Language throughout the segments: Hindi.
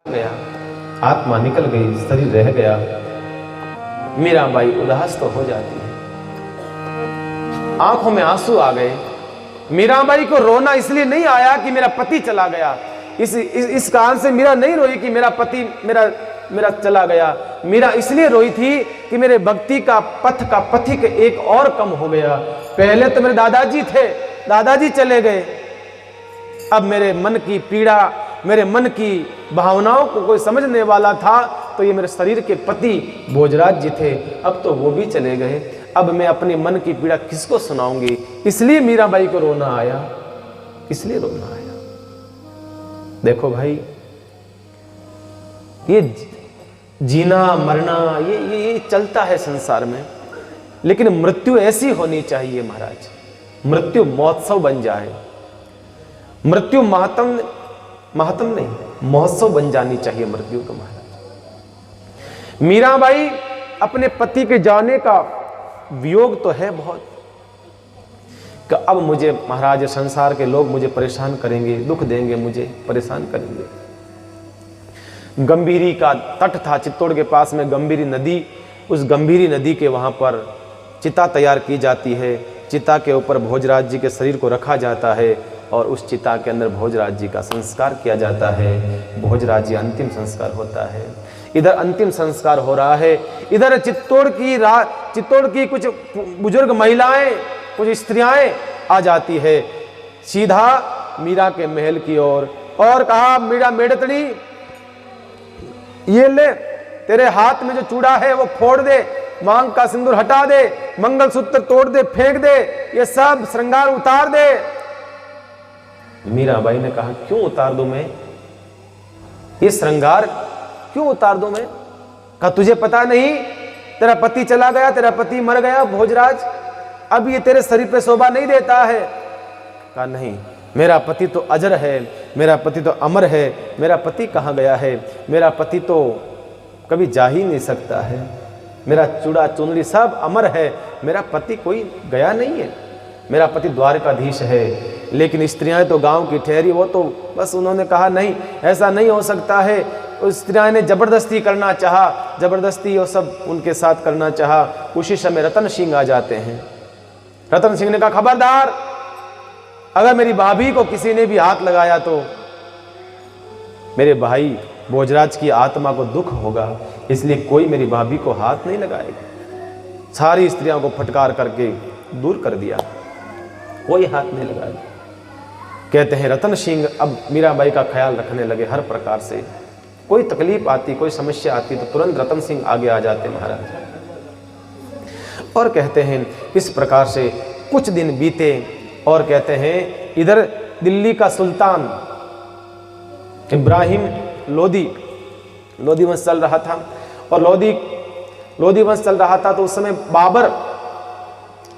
गया, आत्मा निकल गई, शरीर रह गया। मीराबाई उदास तो हो जाती है, आंखों में आंसू आ गए। मीराबाई को रोना इसलिए नहीं आया कि मेरा पति चला गया, इस कारण से मीरा नहीं रोई कि मेरा पति मेरा चला गया। मीरा इसलिए रोई थी कि मेरे भक्ति का पथ का पथिक एक और कम हो गया। पहले तो मेरे दादाजी थे, दादाजी चले गए, अब मेरे मन की पीड़ा, मेरे मन की भावनाओं को कोई समझने वाला था तो ये मेरे शरीर के पति भोजराज जी थे, अब तो वो भी चले गए। अब मैं अपने मन की पीड़ा किसको सुनाऊंगी? इसलिए मीराबाई को रोना आया, इसलिए रोना आया। देखो भाई, ये जीना मरना ये चलता है संसार में, लेकिन मृत्यु ऐसी होनी चाहिए महाराज, मृत्यु महोत्सव बन जाए। मृत्यु महात्म नहीं, महोत्सव बन जानी चाहिए मृत्यु का महाराज। मीराबाई अपने पति के जाने का वियोग तो है बहुत, कि अब मुझे महाराज संसार के लोग मुझे परेशान करेंगे, दुख देंगे, मुझे परेशान करेंगे। गंभीरी का तट था, चित्तौड़ के पास में गंभीरी नदी, उस गंभीरी नदी के वहां पर चिता तैयार की जाती है। चिता के ऊपर भोजराज जी के शरीर को रखा जाता है और उस चिता के अंदर भोजराज जी का संस्कार किया जाता है। भोजराज जी अंतिम संस्कार होता है। इधर अंतिम संस्कार हो रहा है, इधर चित्तौड़ की कुछ बुजुर्ग महिलाएं, कुछ स्त्रियां आ जाती है सीधा मीरा के महल की ओर और कहा, मीरा मेड़तड़ी, ये ले, तेरे हाथ में जो चूड़ा है वो फोड़ दे, मांग का सिंदूर हटा दे, मंगलसूत्र तोड़ दे, फेंक दे, ये सब श्रृंगार उतार दे। मीराबाई ने कहा, क्यों उतार दूं मैं ये श्रृंगार, क्यों उतार दूं मैं? कहा, तुझे पता नहीं तेरा पति चला गया, तेरा पति मर गया भोजराज, अब ये तेरे शरीर पे शोभा नहीं देता है। कहा, नहीं, मेरा पति तो अजर है, मेरा पति तो अमर है, मेरा पति कहाँ गया है? मेरा पति तो कभी जा ही नहीं सकता है, मेरा चूड़ा चुनरी सब अमर है, मेरा पति कोई गया नहीं है, मेरा पति द्वारकाधीश है। लेकिन स्त्रियां तो गांव की ठहरी, वो तो बस उन्होंने कहा नहीं, ऐसा नहीं हो सकता है। उस स्त्रियां ने जबरदस्ती करना चाहा, जबरदस्ती वो सब उनके साथ करना चाहा। उसी समय रतन सिंह आ जाते हैं। रतन सिंह ने कहा, खबरदार, अगर मेरी भाभी को किसी ने भी हाथ लगाया तो मेरे भाई भोजराज की आत्मा को दुख होगा, इसलिए कोई मेरी भाभी को हाथ नहीं लगाएगा। सारी स्त्रियों को फटकार करके दूर कर दिया, कोई हाथ नहीं लगाया। कहते हैं रतन सिंह अब मीराबाई का ख्याल रखने लगे हर प्रकार से। कोई तकलीफ आती, कोई समस्या आती तो तुरंत रतन सिंह आगे आ जाते महाराज। और कहते हैं इस प्रकार से कुछ दिन बीते और कहते हैं इधर दिल्ली का सुल्तान इब्राहिम लोदी वंश चल रहा था। और लोदी वंश चल रहा था तो उस समय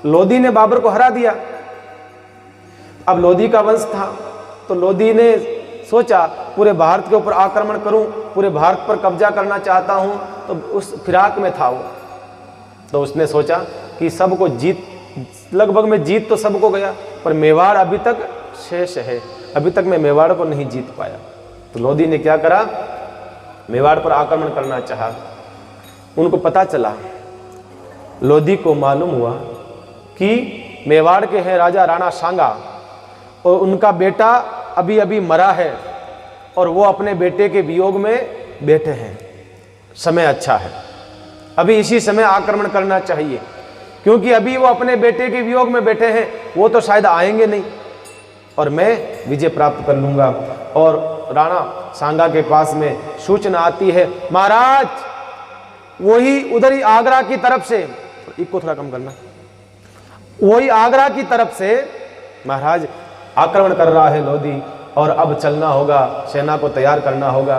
लोदी ने बाबर को हरा दिया। अब लोदी का वंश था तो लोदी ने सोचा पूरे भारत के ऊपर आक्रमण करूं, पूरे भारत पर कब्जा करना चाहता हूं। तो उस फिराक में था वो, तो उसने सोचा कि सबको लगभग में जीत तो सबको गया, पर मेवाड़ अभी तक शेष है, अभी तक मैं मेवाड़ को नहीं जीत पाया। तो लोदी ने क्या करा, मेवाड़ पर आक्रमण करना चाहा। उनको पता चला, लोदी को मालूम हुआ कि मेवाड़ के हैं राजा राणा सांगा और उनका बेटा अभी अभी मरा है और वो अपने बेटे के वियोग में बैठे हैं। समय अच्छा है, अभी इसी समय आक्रमण करना चाहिए, क्योंकि अभी वो अपने बेटे के वियोग में बैठे हैं, वो तो शायद आएंगे नहीं और मैं विजय प्राप्त कर लूंगा। और राणा सांगा के पास में सूचना आती है, महाराज वही उधर ही आगरा की तरफ से, इसको थोड़ा कम करना, वही आगरा की तरफ से महाराज आक्रमण कर रहा है लोदी और अब चलना होगा, सेना को तैयार करना होगा।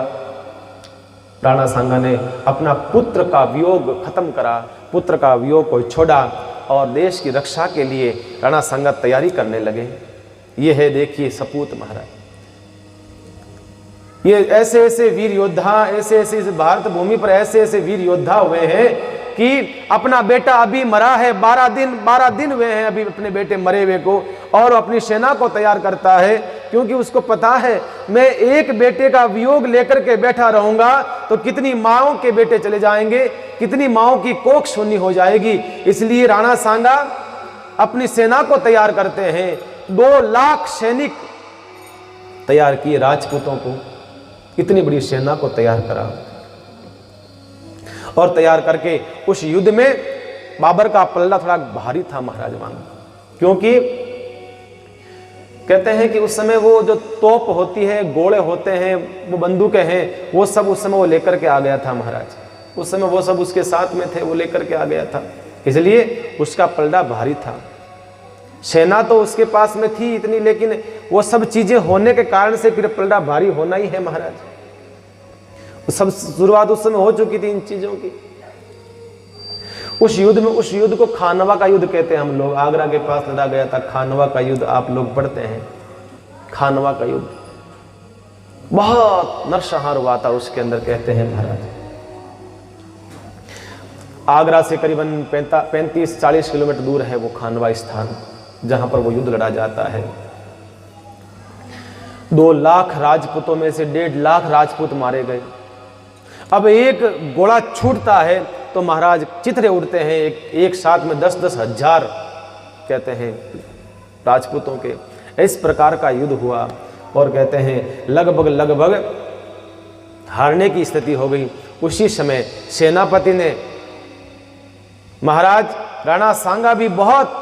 राणा सांगा ने अपना पुत्र का वियोग खत्म करा, पुत्र का वियोग को छोड़ा और देश की रक्षा के लिए राणा सांगा तैयारी करने लगे। ये है देखिए सपूत महाराज, ये ऐसे ऐसे वीर योद्धा, ऐसे ऐसे इस भारत भूमि पर ऐसे ऐसे वीर योद्धा हुए हैं कि अपना बेटा अभी मरा है, 12 दिन हुए हैं अभी अपने बेटे मरे हुए को, और अपनी सेना को तैयार करता है, क्योंकि उसको पता है मैं एक बेटे का वियोग लेकर के बैठा रहूंगा तो कितनी माओं के बेटे चले जाएंगे, कितनी माओं की कोख शून्य हो जाएगी। इसलिए राणा सांगा अपनी सेना को तैयार करते हैं। 2 लाख सैनिक तैयार किए राजपूतों को, इतनी बड़ी सेना को तैयार करा, और तैयार करके उस युद्ध में बाबर का पलड़ा थोड़ा भारी था महाराज मान, क्योंकि कहते हैं कि उस समय वो जो तोप होती है, गोले होते हैं, वो बंदूकें हैं, वो सब उस समय वो लेकर के आ गया था महाराज। उस समय वो सब उसके साथ में थे, वो लेकर के आ गया था, इसलिए उसका पलड़ा भारी था। सेना तो उसके पास में थी इतनी, लेकिन वो सब चीजें होने के कारण से फिर पलड़ा भारी होना ही है महाराज। सब शुरुआत उस समय हो चुकी थी इन चीजों की। उस युद्ध को खानवा का युद्ध कहते हैं हम लोग। आगरा के पास लड़ा गया था खानवा का युद्ध, आप लोग पढ़ते हैं खानवा का युद्ध। बहुत नरसंहार हुआ था उसके अंदर, कहते हैं महाराज। आगरा से करीबन 35-40 किलोमीटर दूर है वो खानवा स्थान, जहां पर वो युद्ध लड़ा जाता है। 2 लाख राजपूतों में से 1.5 लाख राजपूत मारे गए। अब एक गोला छूटता है तो महाराज चित्रे उड़ते हैं, एक साथ में 10-10 हजार कहते हैं राजपूतों के। इस प्रकार का युद्ध हुआ, और कहते हैं लगभग हारने की स्थिति हो गई। उसी समय सेनापति ने, महाराज राणा सांगा भी बहुत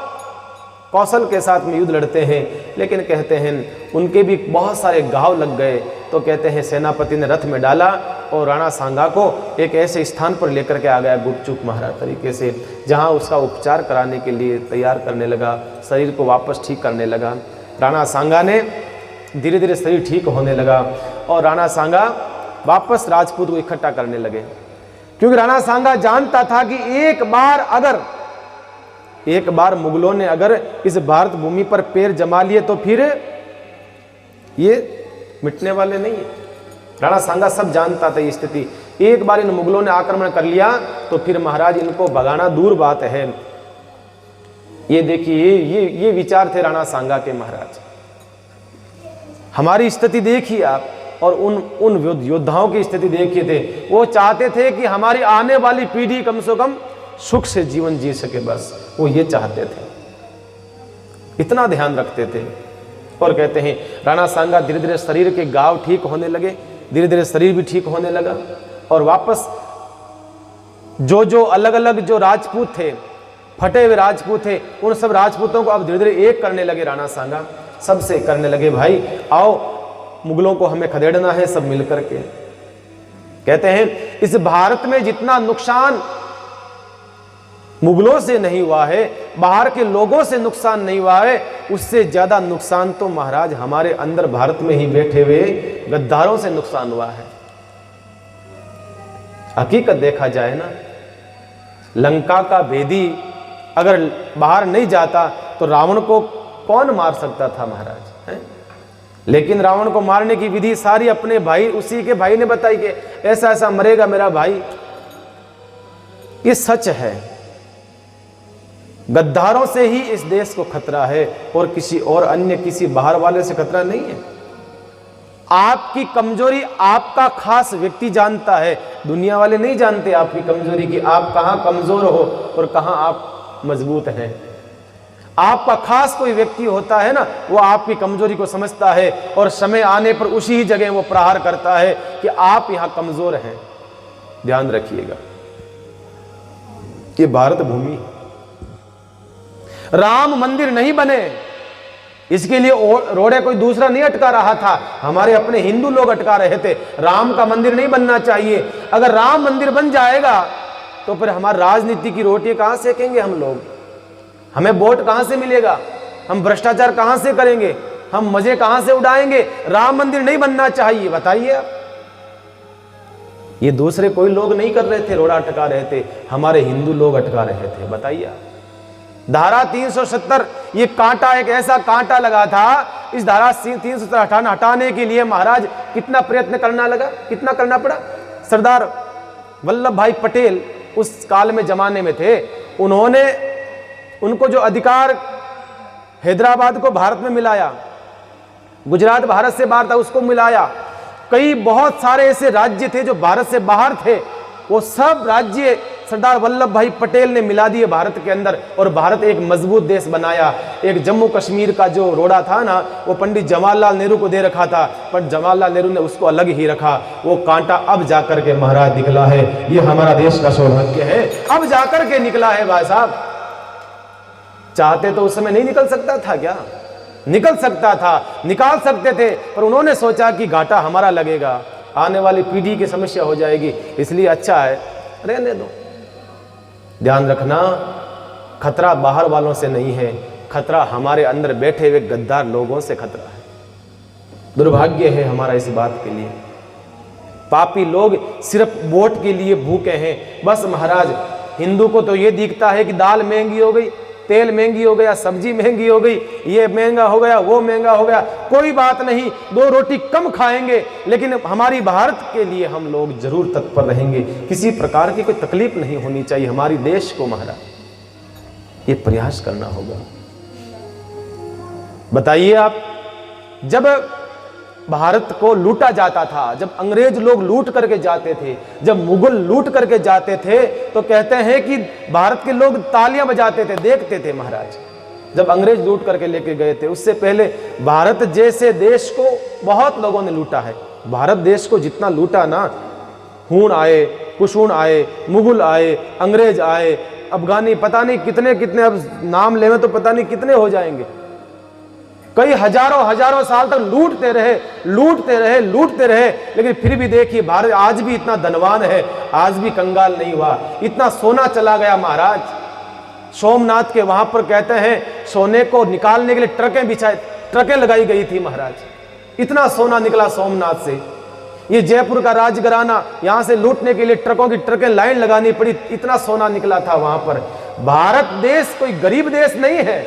कौशल के साथ में युद्ध लड़ते हैं, लेकिन कहते हैं उनके भी बहुत सारे घाव लग गए। तो कहते हैं सेनापति ने रथ में डाला और राणा सांगा को एक ऐसे स्थान पर लेकर के आ गया गुपचुप महाराज तरीके से, जहां उसका उपचार कराने के लिए तैयार करने लगा, शरीर को वापस ठीक करने लगा। राणा सांगा ने धीरे धीरे शरीर ठीक होने लगा, और राणा सांगा वापस राजपूत को इकट्ठा करने लगे, क्योंकि राणा सांगा जानता था कि एक बार मुगलों ने अगर इस भारत भूमि पर पैर जमा लिए तो फिर ये मिटने वाले नहीं है। राणा सांगा सब जानता था ये स्थिति। एक बार इन मुगलों ने आक्रमण कर लिया तो फिर महाराज इनको भगाना दूर बात है। ये देखिए, ये विचार थे राणा सांगा के महाराज। हमारी स्थिति देखिए आप, और उन योद्धाओं की स्थिति देखिए थे। वो चाहते थे कि हमारी आने वाली पीढ़ी कम से कम सुख से जीवन जी सके, बस वो ये चाहते थे, इतना ध्यान रखते थे। और कहते हैं राणा सांगा धीरे धीरे शरीर के घाव ठीक होने लगे, धीरे धीरे शरीर भी ठीक होने लगा, और वापस जो अलग अलग जो राजपूत थे, फटे हुए राजपूत थे, उन सब राजपूतों को अब धीरे धीरे एक करने लगे राणा सांगा। सबसे करने लगे, भाई आओ मुगलों को हमें खदेड़ना है सब मिलकर के। कहते हैं इस भारत में जितना नुकसान मुगलों से नहीं हुआ है, बाहर के लोगों से नुकसान नहीं हुआ है, उससे ज्यादा नुकसान तो महाराज हमारे अंदर भारत में ही बैठे हुए गद्दारों से नुकसान हुआ है। हकीकत देखा जाए ना, लंका का भेदी अगर बाहर नहीं जाता तो रावण को कौन मार सकता था महाराज, है? लेकिन रावण को मारने की विधि सारी अपने भाई, उसी के भाई ने बताई कि ऐसा ऐसा मरेगा मेरा भाई। ये सच है, गद्दारों से ही इस देश को खतरा है, और किसी और अन्य किसी बाहर वाले से खतरा नहीं है। आपकी कमजोरी आपका खास व्यक्ति जानता है, दुनिया वाले नहीं जानते आपकी कमजोरी की, आप कहां कमजोर हो और कहां आप मजबूत हैं। आपका खास कोई व्यक्ति होता है ना, वो आपकी कमजोरी को समझता है, और समय आने पर उसी ही जगह वो प्रहार करता है कि आप यहां कमजोर हैं। ध्यान रखिएगा, ये भारत भूमि, राम मंदिर नहीं बने इसके लिए रोड़े कोई दूसरा नहीं अटका रहा था, हमारे अपने हिंदू लोग अटका रहे थे। राम का मंदिर नहीं बनना चाहिए। अगर राम मंदिर बन जाएगा तो फिर हमारी राजनीति की रोटियां कहां सेकेंगे हम लोग, हमें वोट कहां से मिलेगा, हम भ्रष्टाचार कहां से करेंगे, हम मजे कहां से उड़ाएंगे। राम मंदिर नहीं बनना चाहिए, बताइए आप। ये दूसरे कोई लोग नहीं कर रहे थे, रोड़ा अटका रहे थे, हमारे हिंदू लोग अटका रहे थे। बताइए आप, धारा 370 ये कांटा, एक ऐसा कांटा लगा था, इस धारा 370 हटाने के लिए महाराज कितना प्रयत्न करना लगा, कितना करना पड़ा। सरदार वल्लभ भाई पटेल उस काल में जमाने में थे, उन्होंने उनको जो अधिकार हैदराबाद को भारत में मिलाया, गुजरात भारत से बाहर था उसको मिलाया, कई बहुत सारे ऐसे राज्य थे जो भारत से बाहर थे, वो सब राज्य सरदार वल्लभ भाई पटेल ने मिला दिए भारत के अंदर और भारत एक मजबूत देश बनाया। एक जम्मू कश्मीर का जो रोड़ा था ना, वो पंडित जवाहरलाल नेहरू को दे रखा था, पर जवाहरलाल नेहरू ने उसको अलग ही रखा। वो कांटा अब जाकर के महाराज निकला है, ये हमारा देश का सौभाग्य है, अब जाकर के निकला है भाई साहब। चाहते तो उस समय नहीं निकल सकता था क्या? निकल सकता था, निकाल सकते थे, पर उन्होंने सोचा कि घाटा हमारा लगेगा, आने वाली पीढ़ी की समस्या हो जाएगी, इसलिए अच्छा है रहने दो। ध्यान रखना, खतरा बाहर वालों से नहीं है, खतरा हमारे अंदर बैठे हुए गद्दार लोगों से खतरा है। दुर्भाग्य है हमारा इस बात के लिए। पापी लोग सिर्फ वोट के लिए भूखे हैं। बस महाराज, हिंदू को तो ये दिखता है कि दाल महंगी हो गई, तेल महंगी हो गया, सब्जी महंगी हो गई, ये महंगा हो गया, वो महंगा हो गया, कोई बात नहीं, 2 रोटी कम खाएंगे, लेकिन हमारी भारत के लिए हम लोग जरूर तत्पर रहेंगे। किसी प्रकार की कोई तकलीफ नहीं होनी चाहिए हमारी देश को महाराज, ये प्रयास करना होगा। बताइए आप, जब भारत को लूटा जाता था, जब अंग्रेज लोग लूट करके जाते थे, जब मुगल लूट करके जाते थे, तो कहते हैं कि भारत के लोग तालियां बजाते थे, देखते थे महाराज, जब अंग्रेज लूट करके लेके गए थे। उससे पहले भारत जैसे देश को बहुत लोगों ने लूटा है। भारत देश को जितना लूटा ना, हूण आए, कुशूण आए, मुगल आए, अंग्रेज आए, अफगानी, पता नहीं कितने कितने, अब नाम लेवे तो पता नहीं कितने हो जाएंगे। कई हजारों साल तक लूटते रहे, लूटते रहे, लूटते रहे, लेकिन फिर भी देखिए भारत आज भी इतना धनवान है, आज भी कंगाल नहीं हुआ। इतना सोना चला गया महाराज, सोमनाथ के वहां पर कहते हैं सोने को निकालने के लिए ट्रकें लगाई गई थी महाराज, इतना सोना निकला सोमनाथ से। ये जयपुर का राजघराना, यहां से लूटने के लिए ट्रकों की ट्रकें लाइन लगानी पड़ी, इतना सोना निकला था वहां पर। भारत देश कोई गरीब देश नहीं है,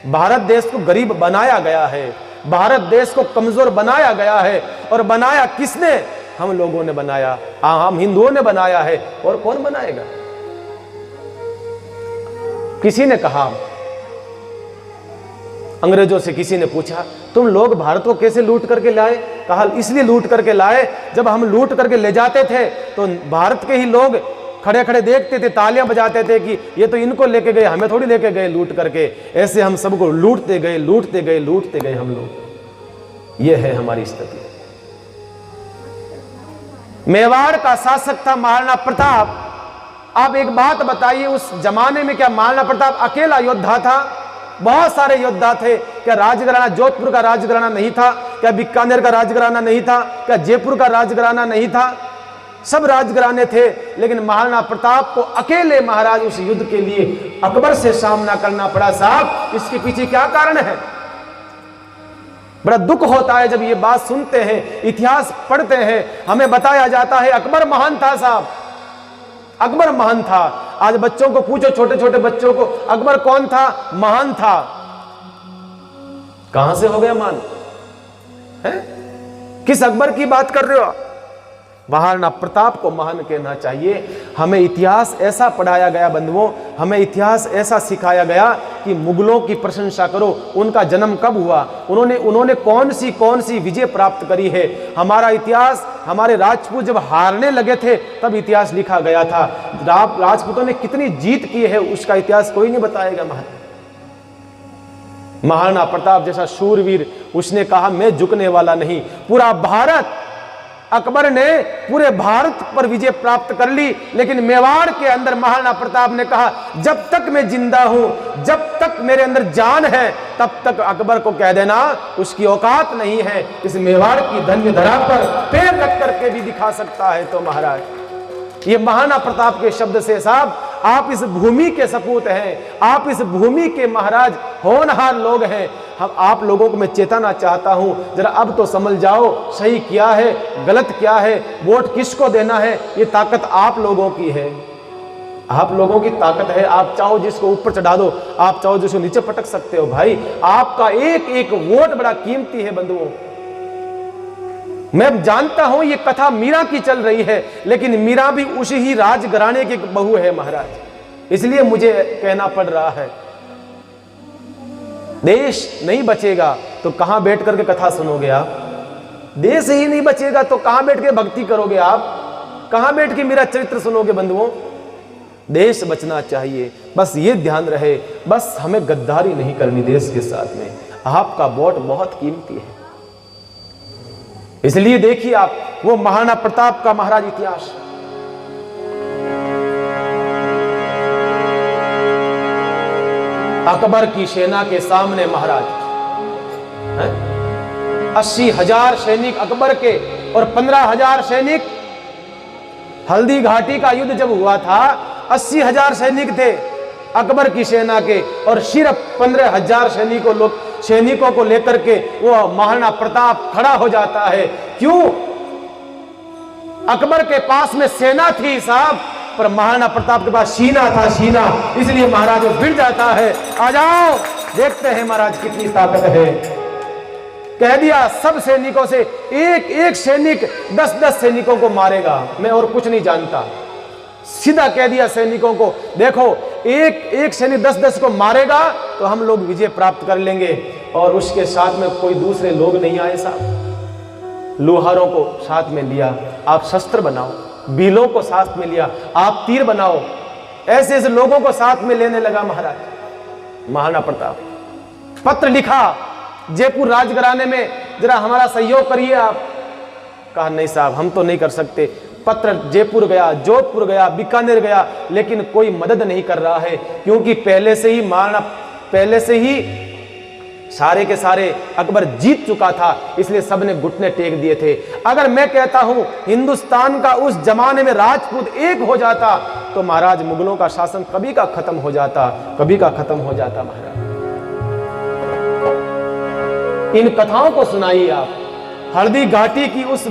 भारत देश को गरीब बनाया गया है, भारत देश को कमजोर बनाया गया है। और बनाया किसने? हम लोगों ने बनाया, हम हिंदुओं ने बनाया है, और कौन बनाएगा? किसी ने कहा, अंग्रेजों से किसी ने पूछा, तुम लोग भारत को कैसे लूट करके लाए? कहा इसलिए लूट करके लाए, जब हम लूट करके ले जाते थे तो भारत के ही लोग खड़े खड़े देखते थे, तालियां बजाते थे कि ये तो इनको लेके गए, हमें थोड़ी लेके गए लूट करके। ऐसे हम सबको लूटते गए, लूटते गए, लूटते गए हम लोग। ये है हमारी स्थिति। मेवाड़ का शासक था महाराणा प्रताप। आप एक बात बताइए, उस जमाने में क्या महाराणा प्रताप अकेला योद्धा था? बहुत सारे योद्धा थे। क्या राजघराना जोधपुर का राजघराना नहीं था? क्या बीकानेर का राजघराना नहीं था? क्या जयपुर का राजघराना नहीं था? सब राजघराने थे, लेकिन महाराणा प्रताप को अकेले महाराज उस युद्ध के लिए अकबर से सामना करना पड़ा। साहब, इसके पीछे क्या कारण है? बड़ा दुख होता है जब ये बात सुनते हैं, इतिहास पढ़ते हैं, हमें बताया जाता है अकबर महान था। साहब, अकबर महान था। आज बच्चों को पूछो, छोटे छोटे बच्चों को, अकबर कौन था? महान था। कहां से हो गया महान? है? किस अकबर की बात कर रहे हो? महाराणा प्रताप को महान कहना चाहिए। हमें इतिहास ऐसा पढ़ाया गया बंधुओं, हमें इतिहास ऐसा सिखाया गया कि मुगलों की प्रशंसा करो, उनका जन्म कब हुआ, उन्होंने कौन सी विजय प्राप्त करी है। हमारा इतिहास, हमारे राजपूत जब हारने लगे थे तब इतिहास लिखा गया था। राजपूतों ने कितनी जीत की है उसका इतिहास कोई नहीं बताएगा। महाराणा प्रताप जैसा शूरवीर, उसने कहा मैं झुकने वाला नहीं। पूरा भारत, अकबर ने पूरे भारत पर विजय प्राप्त कर ली, लेकिन मेवाड़ के अंदर महाराणा प्रताप ने कहा जब तक मैं जिंदा हूं, जब तक मेरे अंदर जान है, तब तक अकबर को कह देना उसकी औकात नहीं है। इस मेवाड़ की धन्य धरा पर पैर रख करके भी दिखा सकता है। तो महाराज, ये महाराणा प्रताप के शब्द से साहब, आप इस भूमि के सपूत हैं, आप इस भूमि के महाराज होनहार लोग हैं। हम आप लोगों को मैं चेताना चाहता हूं, जरा अब तो समझ जाओ सही क्या है, गलत क्या है, वोट किसको देना है। ये ताकत आप लोगों की है, आप लोगों की ताकत है। आप चाहो जिसको ऊपर चढ़ा दो, आप चाहो जिसको नीचे पटक सकते हो। भाई, आपका एक एक वोट बड़ा कीमती है बंधुओं। मैं जानता हूं ये कथा मीरा की चल रही है, लेकिन मीरा भी उसी ही राजघराने की बहू है महाराज, इसलिए मुझे कहना पड़ रहा है। देश नहीं बचेगा तो कहां बैठ करके कथा सुनोगे आप? देश ही नहीं बचेगा तो कहां बैठ के भक्ति करोगे आप? कहां बैठ के मेरा चरित्र सुनोगे बंधुओं? देश बचना चाहिए, बस ये ध्यान रहे, बस हमें गद्दारी नहीं करनी देश के साथ में। आपका वोट बहुत कीमती है, इसलिए देखिए आप वो महाराणा प्रताप का महाराज इतिहास। अकबर की सेना के सामने महाराज 80,000 सैनिक अकबर के और 15,000 सैनिक। हल्दी घाटी का युद्ध जब हुआ था 80,000 सैनिक थे अकबर की सेना के, और सिर्फ 15,000 सैनिकों को लेकर के वो महाराणा प्रताप खड़ा हो जाता है। क्यों? अकबर के पास में सेना थी साहब, पर महाराणा प्रताप के पास सीना था, सीना, इसलिए महाराज वो भिड़ जाता है। आ जाओ देखते हैं महाराज कितनी ताकत है। कह दिया सब सैनिकों से, एक एक सैनिक 10-10 सैनिकों को मारेगा, मैं और कुछ नहीं जानता। सीधा कह दिया सैनिकों को, देखो एक एक सैनिक 10-10 को मारेगा तो हम लोग विजय प्राप्त कर लेंगे। और उसके साथ में कोई दूसरे लोग नहीं आए साहब। लोहारों को साथ में लिया, आप शस्त्र बनाओ, बीलों को साथ में लिया, आप तीर बनाओ, ऐसे ऐसे लोगों को साथ में लेने लगा महाराज महाराणा प्रताप। पत्र लिखा जयपुर राजघराने में, जरा हमारा सहयोग करिए आप। कहा नहीं साहब हम तो नहीं कर सकते। पत्र जयपुर गया, जोधपुर गया, बीकानेर गया, लेकिन कोई मदद नहीं कर रहा है, क्योंकि पहले से ही सारे के सारे अकबर जीत चुका था, इसलिए सबने घुटने टेक दिए थे। अगर मैं कहता हूं हिंदुस्तान का उस जमाने में राजपूत एक हो जाता तो महाराज मुगलों का शासन कभी का खत्म हो जाता, कभी का खत्म हो जाता। महाराज इन कथाओं को सुनाइए आप, हल्दी घाटी की उस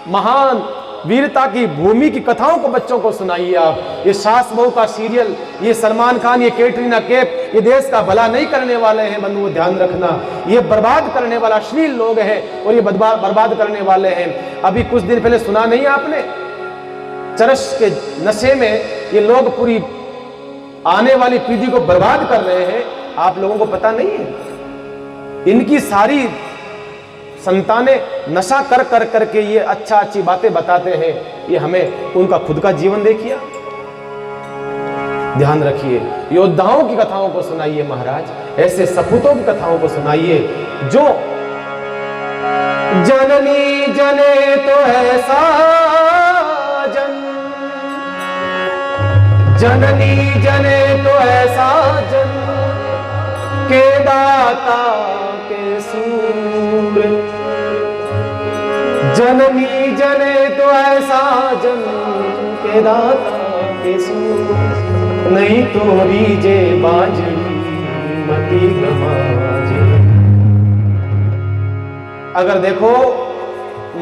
महान वीरता की भूमि की कथाओं को बच्चों को सुनाइए आप। ये सास बहू का सीरियल, ये सलमान खान, ये कैटरीना कैफ, ये देश का भला नहीं करने वाले हैं बंधुओं, ध्यान रखना। ये बर्बाद करने वाला अश्लील लोग हैं और ये बर्बाद करने वाले हैं। अभी कुछ दिन पहले सुना नहीं आपने, चरस के नशे में ये लोग पूरी आने वाली पीढ़ी को बर्बाद कर रहे हैं। आप लोगों को पता नहीं है, इनकी सारी संतानें नशा कर कर करके ये अच्छी बातें बताते हैं। ये हमें उनका खुद का जीवन देखिए, ध्यान रखिए। योद्धाओं की कथाओं को सुनाइए महाराज, ऐसे सपूतों की कथाओं को सुनाइए जो जननी जने तो ऐसा जन, जननी जने तो ऐसा जन के दाता के सूर, जननी जने तो ऐसा जन के दाता के सूर, नहीं तो रीजे बाजरी मती गवाजे। अगर देखो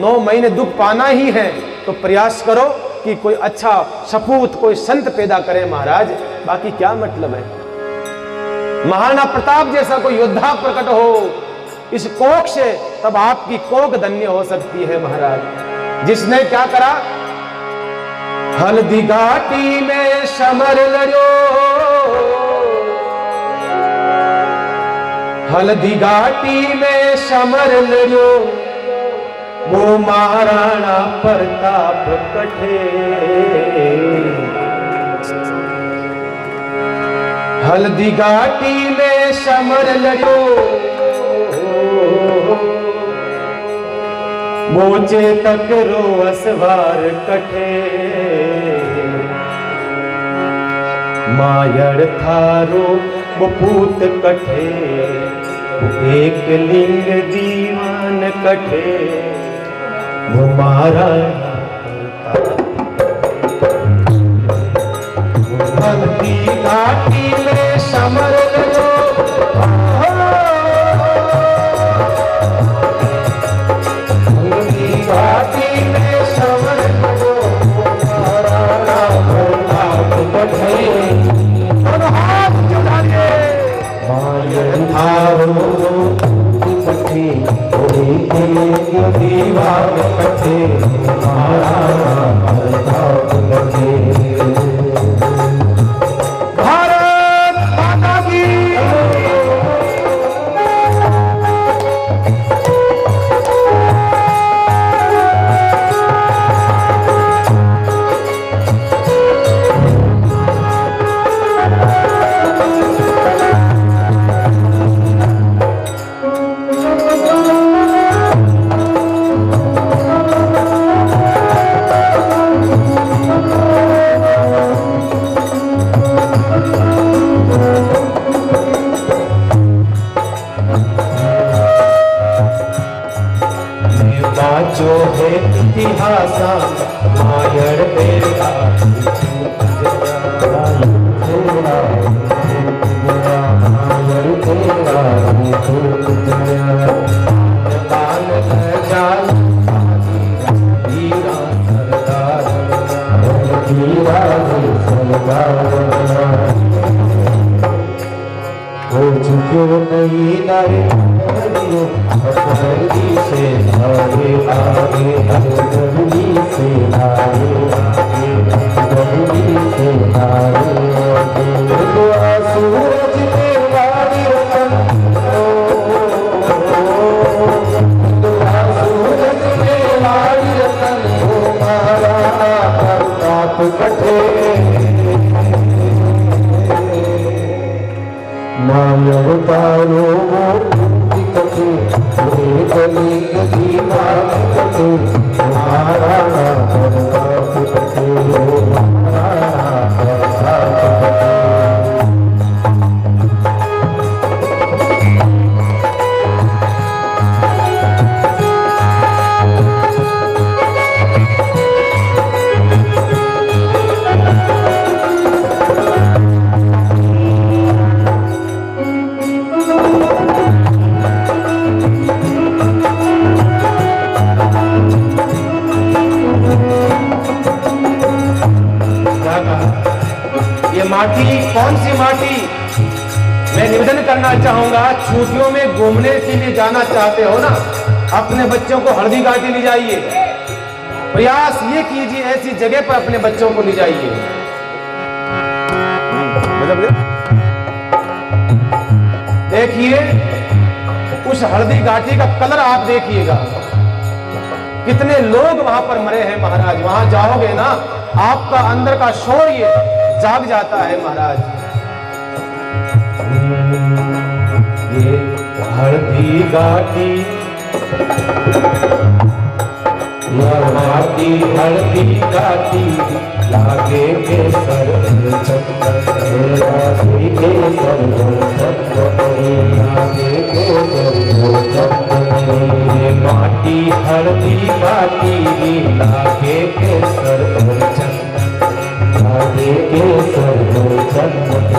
9 महीने दुख पाना ही है तो प्रयास करो कि कोई अच्छा सपूत, कोई संत पैदा करे महाराज, बाकी क्या मतलब है। महाराणा प्रताप जैसा कोई योद्धा प्रकट हो इस कोख से, तब आपकी कोख धन्य हो सकती है महाराज। जिसने क्या करा, हल्दी घाटी में समर लड़ो, हल्दी घाटी में समर लड़ो, वो महाराणा प्रताप कठे, हल्दी घाटी में समर लड़ो, मोचे तक रो असवार कठे, मायर थारो बपूत कठे, एक लिंग दीवान कठे, वो महाराणा हल्दी घाटी में समर लड़ो, हल्दी घाटी में समर लड़ो, महाराणा प्रताप कठे, और हाथ जुड़ाइए, मायर थारो कठे, दीवान मायर तेरा क्यों नहीं लाए जल्दी से आगे आगे जल्दी से आगे आगे जल्दी से आगे आगे सूरज में लाड़ी रतन सूरज में लाड़ी रतन हमारा प्रताप कटे मायवतारो कटे गली गली कटे हमारा प्रताप कटे हमारा प्रताप कटे। माटी कौन सी माटी? मैं निवेदन करना चाहूंगा, छुट्टियों में घूमने के लिए जाना चाहते हो ना, अपने बच्चों को हल्दी घाटी ले जाइए। प्रयास ये कीजिए ऐसी जगह पर अपने बच्चों को ले जाइए। देखिए उस हल्दी घाटी का कलर आप देखिएगा, कितने लोग वहां पर मरे हैं महाराज। वहां जाओगे ना, आपका अंदर का शौर्य जाग जाता है महाराज। ये हल्दी घाटी माटी हल्दी घाटी लागे के सर चंदन लागे के सर चंदन लागे के सर चंदन माटी हल्दी घाटी लागे के सर चंदन लागे के सर चंदन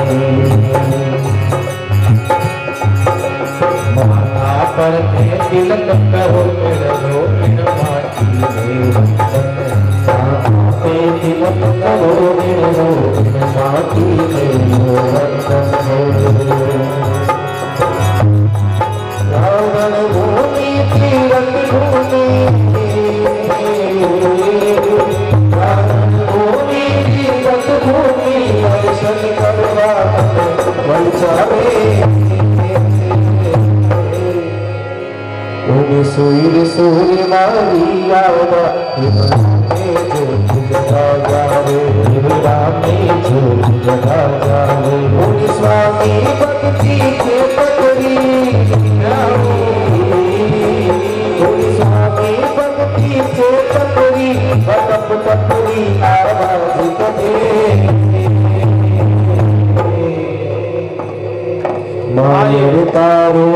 माथा पर तिलक करो रहो इन माटी में पे तिलक करो रहो इन माटी में रावण भूमि तीरथ भूमि रावण भूमि तीरथ भूमि दर्शन करवा बचावे सूर्य सूर्य मारी आवा जगा जावे में जगा जावे स्वामी भक्ति के पकड़ी स्वामी भक्ति के पकड़ी बटप पकड़ी आवाज कटे मायर तारो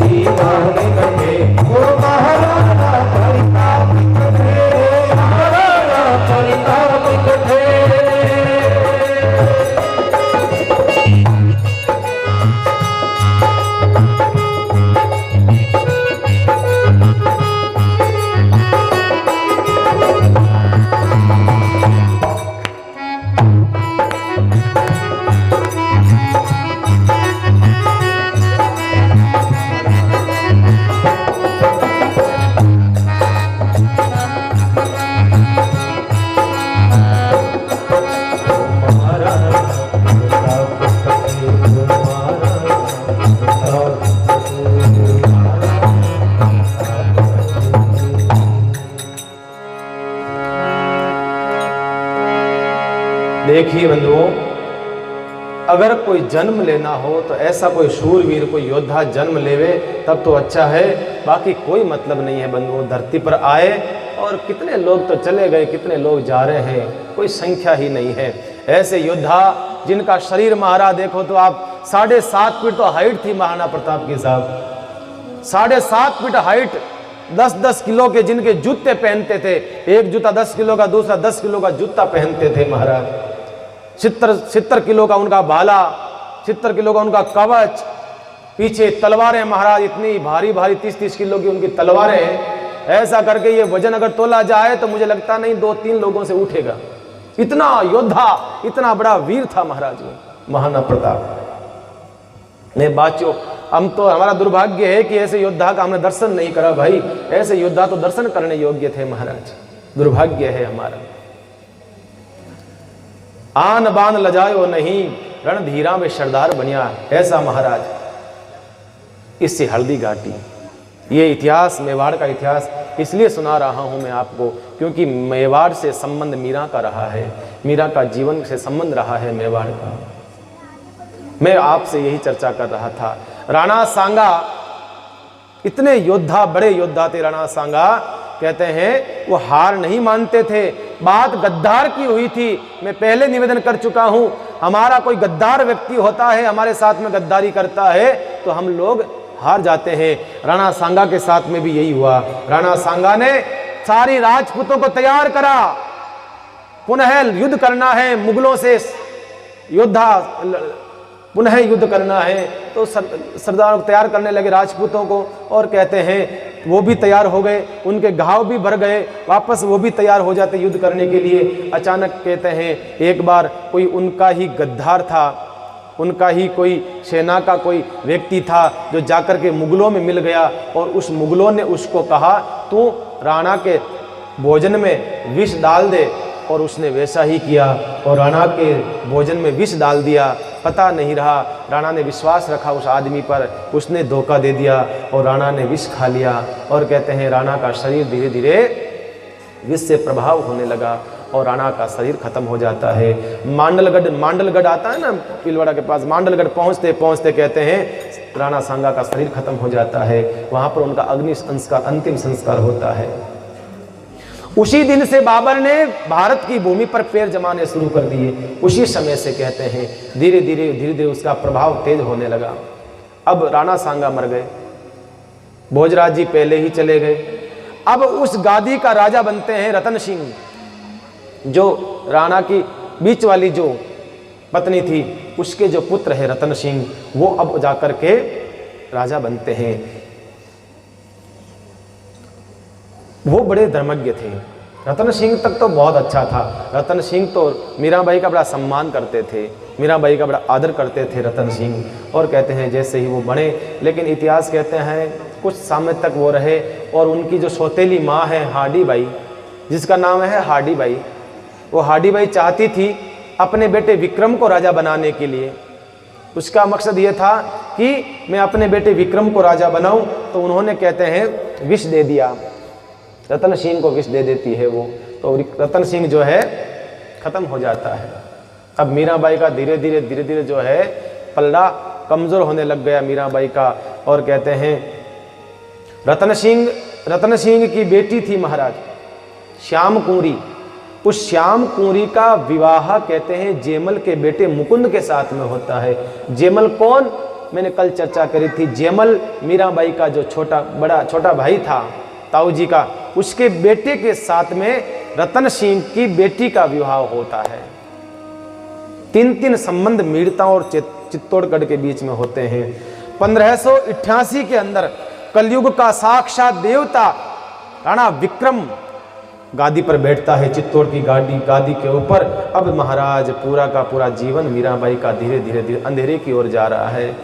दीवाने कटे वो महाराणा परिताप कटे महाराणा परिताप कटे। देखिए बंधुओं, अगर कोई जन्म लेना हो तो ऐसा कोई शूरवीर, कोई योद्धा जन्म लेवे तब तो अच्छा है, बाकी कोई मतलब नहीं है बंधुओं। धरती पर आए और कितने लोग तो चले गए, कितने लोग जा रहे हैं, कोई संख्या ही नहीं है। ऐसे योद्धा जिनका शरीर महाराज देखो तो आप 7.5 फीट तो हाइट थी महाराणा प्रताप की साहब, 7.5 फीट हाइट 10-10 किलो के जिनके जूते पहनते थे, एक जूता 10 किलो का, दूसरा 10 किलो का जूता पहनते थे महाराज। 70 किलो का उनका भाला, 70 किलो का उनका कवच, पीछे तलवारें महाराज, इतनी भारी भारी 30-30 किलो की उनकी तलवारें हैं। ऐसा करके ये वजन अगर तोला जाए तो मुझे लगता नहीं 2-3 लोगों से उठेगा। इतना योद्धा, इतना बड़ा वीर था महाराज वो, महाराणा प्रताप। नहीं बाचो, हम तो, हमारा दुर्भाग्य है कि ऐसे योद्धा का हमने दर्शन नहीं करा भाई। ऐसे योद्धा तो दर्शन करने योग्य थे महाराज, दुर्भाग्य है हमारा। आन बान लजायो नहीं, रणधीरा में सरदार बनिया, ऐसा महाराज। इससे हल्दी घाटी, ये इतिहास, मेवाड़ का इतिहास इसलिए सुना रहा हूं मैं आपको क्योंकि मेवाड़ से संबंध मीरा का रहा है, मीरा का जीवन से संबंध रहा है मेवाड़ का। मैं आपसे यही चर्चा कर रहा था। राणा सांगा इतने योद्धा, बड़े योद्धा थे राणा सांगा। कहते हैं वो हार नहीं मानते थे। बात गद्दार की हुई थी, मैं पहले निवेदन कर चुका हूं। हमारा कोई गद्दार व्यक्ति होता है, हमारे साथ में गद्दारी करता है तो हम लोग हार जाते हैं। राणा सांगा के साथ में भी यही हुआ। राणा सांगा ने सारी राजपूतों को तैयार करा, पुनः युद्ध करना है मुगलों से, योद्धा पुनः युद्ध करना है। तो सरदार तैयार करने लगे राजपूतों को, और कहते हैं वो भी तैयार हो गए, उनके घाव भी भर गए, वापस वो भी तैयार हो जाते युद्ध करने के लिए। अचानक कहते हैं एक बार कोई उनका ही गद्दार था, उनका ही कोई सेना का कोई व्यक्ति था जो जाकर के मुगलों में मिल गया, और उस मुगलों ने उसको कहा तू राणा के भोजन में विष डाल दे, और उसने वैसा ही किया और राणा के भोजन में विष डाल दिया। पता नहीं रहा, राणा ने विश्वास रखा उस आदमी पर, उसने धोखा दे दिया और राणा ने विष खा लिया। और कहते हैं राणा का शरीर धीरे धीरे विष से प्रभाव होने लगा और राणा का शरीर खत्म हो जाता है। मांडलगढ़ आता है ना पिलवाड़ा के पास, मांडलगढ़ पहुंचते पहुंचते कहते हैं राणा सांगा का शरीर खत्म हो जाता है। वहां पर उनका अग्नि संस्कार, अंतिम संस्कार होता है। उसी दिन से बाबर ने भारत की भूमि पर पैर जमाने शुरू कर दिए। उसी समय से कहते हैं धीरे धीरे उसका प्रभाव तेज होने लगा। अब राणा सांगा मर गए, भोजराज जी पहले ही चले गए। अब उस गादी का राजा बनते हैं रतन सिंह, जो राणा की बीच वाली जो पत्नी थी उसके जो पुत्र है रतन सिंह, वो अब जाकर के राजा बनते हैं। वो बड़े धर्मज्ञ थे। रतन सिंह तक तो बहुत अच्छा था। रतन सिंह तो मीराबाई का बड़ा सम्मान करते थे, मीराबाई का बड़ा आदर करते थे रतन सिंह। और कहते हैं जैसे ही वो बने, लेकिन इतिहास कहते हैं कुछ समय तक वो रहे। और उनकी जो सौतेली माँ है हाडी बाई, जिसका नाम है हाडी बाई, वो हाडी बाई चाहती थी अपने बेटे विक्रम को राजा बनाने के लिए। उसका मकसद ये था कि मैं अपने बेटे विक्रम को राजा बनाऊं। तो उन्होंने कहते हैं विष दे दिया, रतन सिंह को विष दे देती है वो, तो रतन सिंह जो है खत्म हो जाता है। अब मीराबाई का धीरे धीरे जो है पल्ला कमजोर होने लग गया मीराबाई का। और कहते हैं रतन सिंह की बेटी थी महाराज श्याम कुंवरी। उस श्याम कुंवरी का विवाह कहते हैं जेमल के बेटे मुकुंद के साथ में होता है। जेमल कौन, मैंने कल चर्चा करी थी। जेमल मीराबाई का जो छोटा भाई था ताऊ जी का, उसके बेटे के साथ में रतन सिंह की बेटी का विवाह होता है। 3 संबंध मीरता और चित्तौड़गढ़ के बीच में होते हैं। 1588 के अंदर कलयुग का साक्षात देवता राणा विक्रम गादी पर बैठता है, चित्तौड़ की गादी के ऊपर। अब महाराज पूरा का पूरा जीवन मीराबाई का धीरे धीरे अंधेरे की ओर जा रहा है।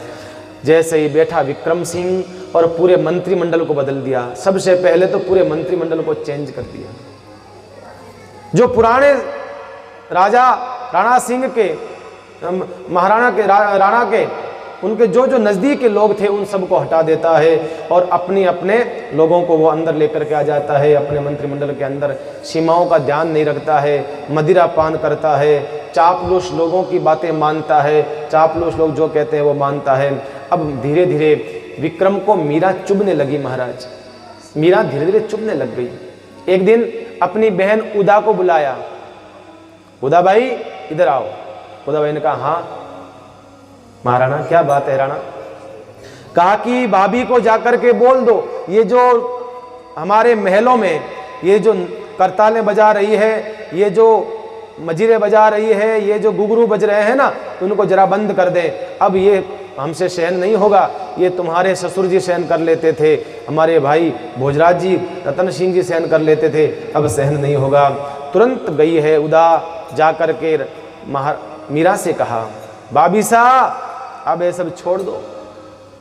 जैसे ही बैठा विक्रम सिंह और पूरे मंत्रिमंडल को बदल दिया। सबसे पहले तो पूरे मंत्रिमंडल को चेंज कर दिया। जो पुराने राजा राणा सिंह के महाराणा के राणा के उनके जो नज़दीक के लोग थे उन सबको हटा देता है और अपने लोगों को वो अंदर लेकर के आ जाता है। अपने मंत्रिमंडल के अंदर सीमाओं का ध्यान नहीं रखता है, मदिरा पान करता है, चापलूस लोगों की बातें मानता है, चापलूस लोग जो कहते हैं वो मानता है। अब धीरे धीरे विक्रम को मीरा चुभने लगी महाराज, मीरा धीरे धीरे चुभने लग गई। एक दिन अपनी बहन उदा को बुलाया, उदा भाई इधर आओ। उदा भाई ने कहा हाँ महाराणा क्या बात है राणा। कहा कि भाभी को जाकर के बोल दो ये जो हमारे महलों में ये जो करतालें बजा रही है, ये जो मजीरे बजा रही है, ये जो घुंघरू बज रहे हैं ना, उनको जरा बंद कर दे। अब ये हमसे सहन नहीं होगा। ये तुम्हारे ससुर जी सहन कर लेते थे, हमारे भाई भोजराज जी, रतन सिंह जी सहन कर लेते थे, अब सहन नहीं होगा। तुरंत गई है उदा, जा कर के मीरा से कहा, भाभी साहब अब ये सब छोड़ दो,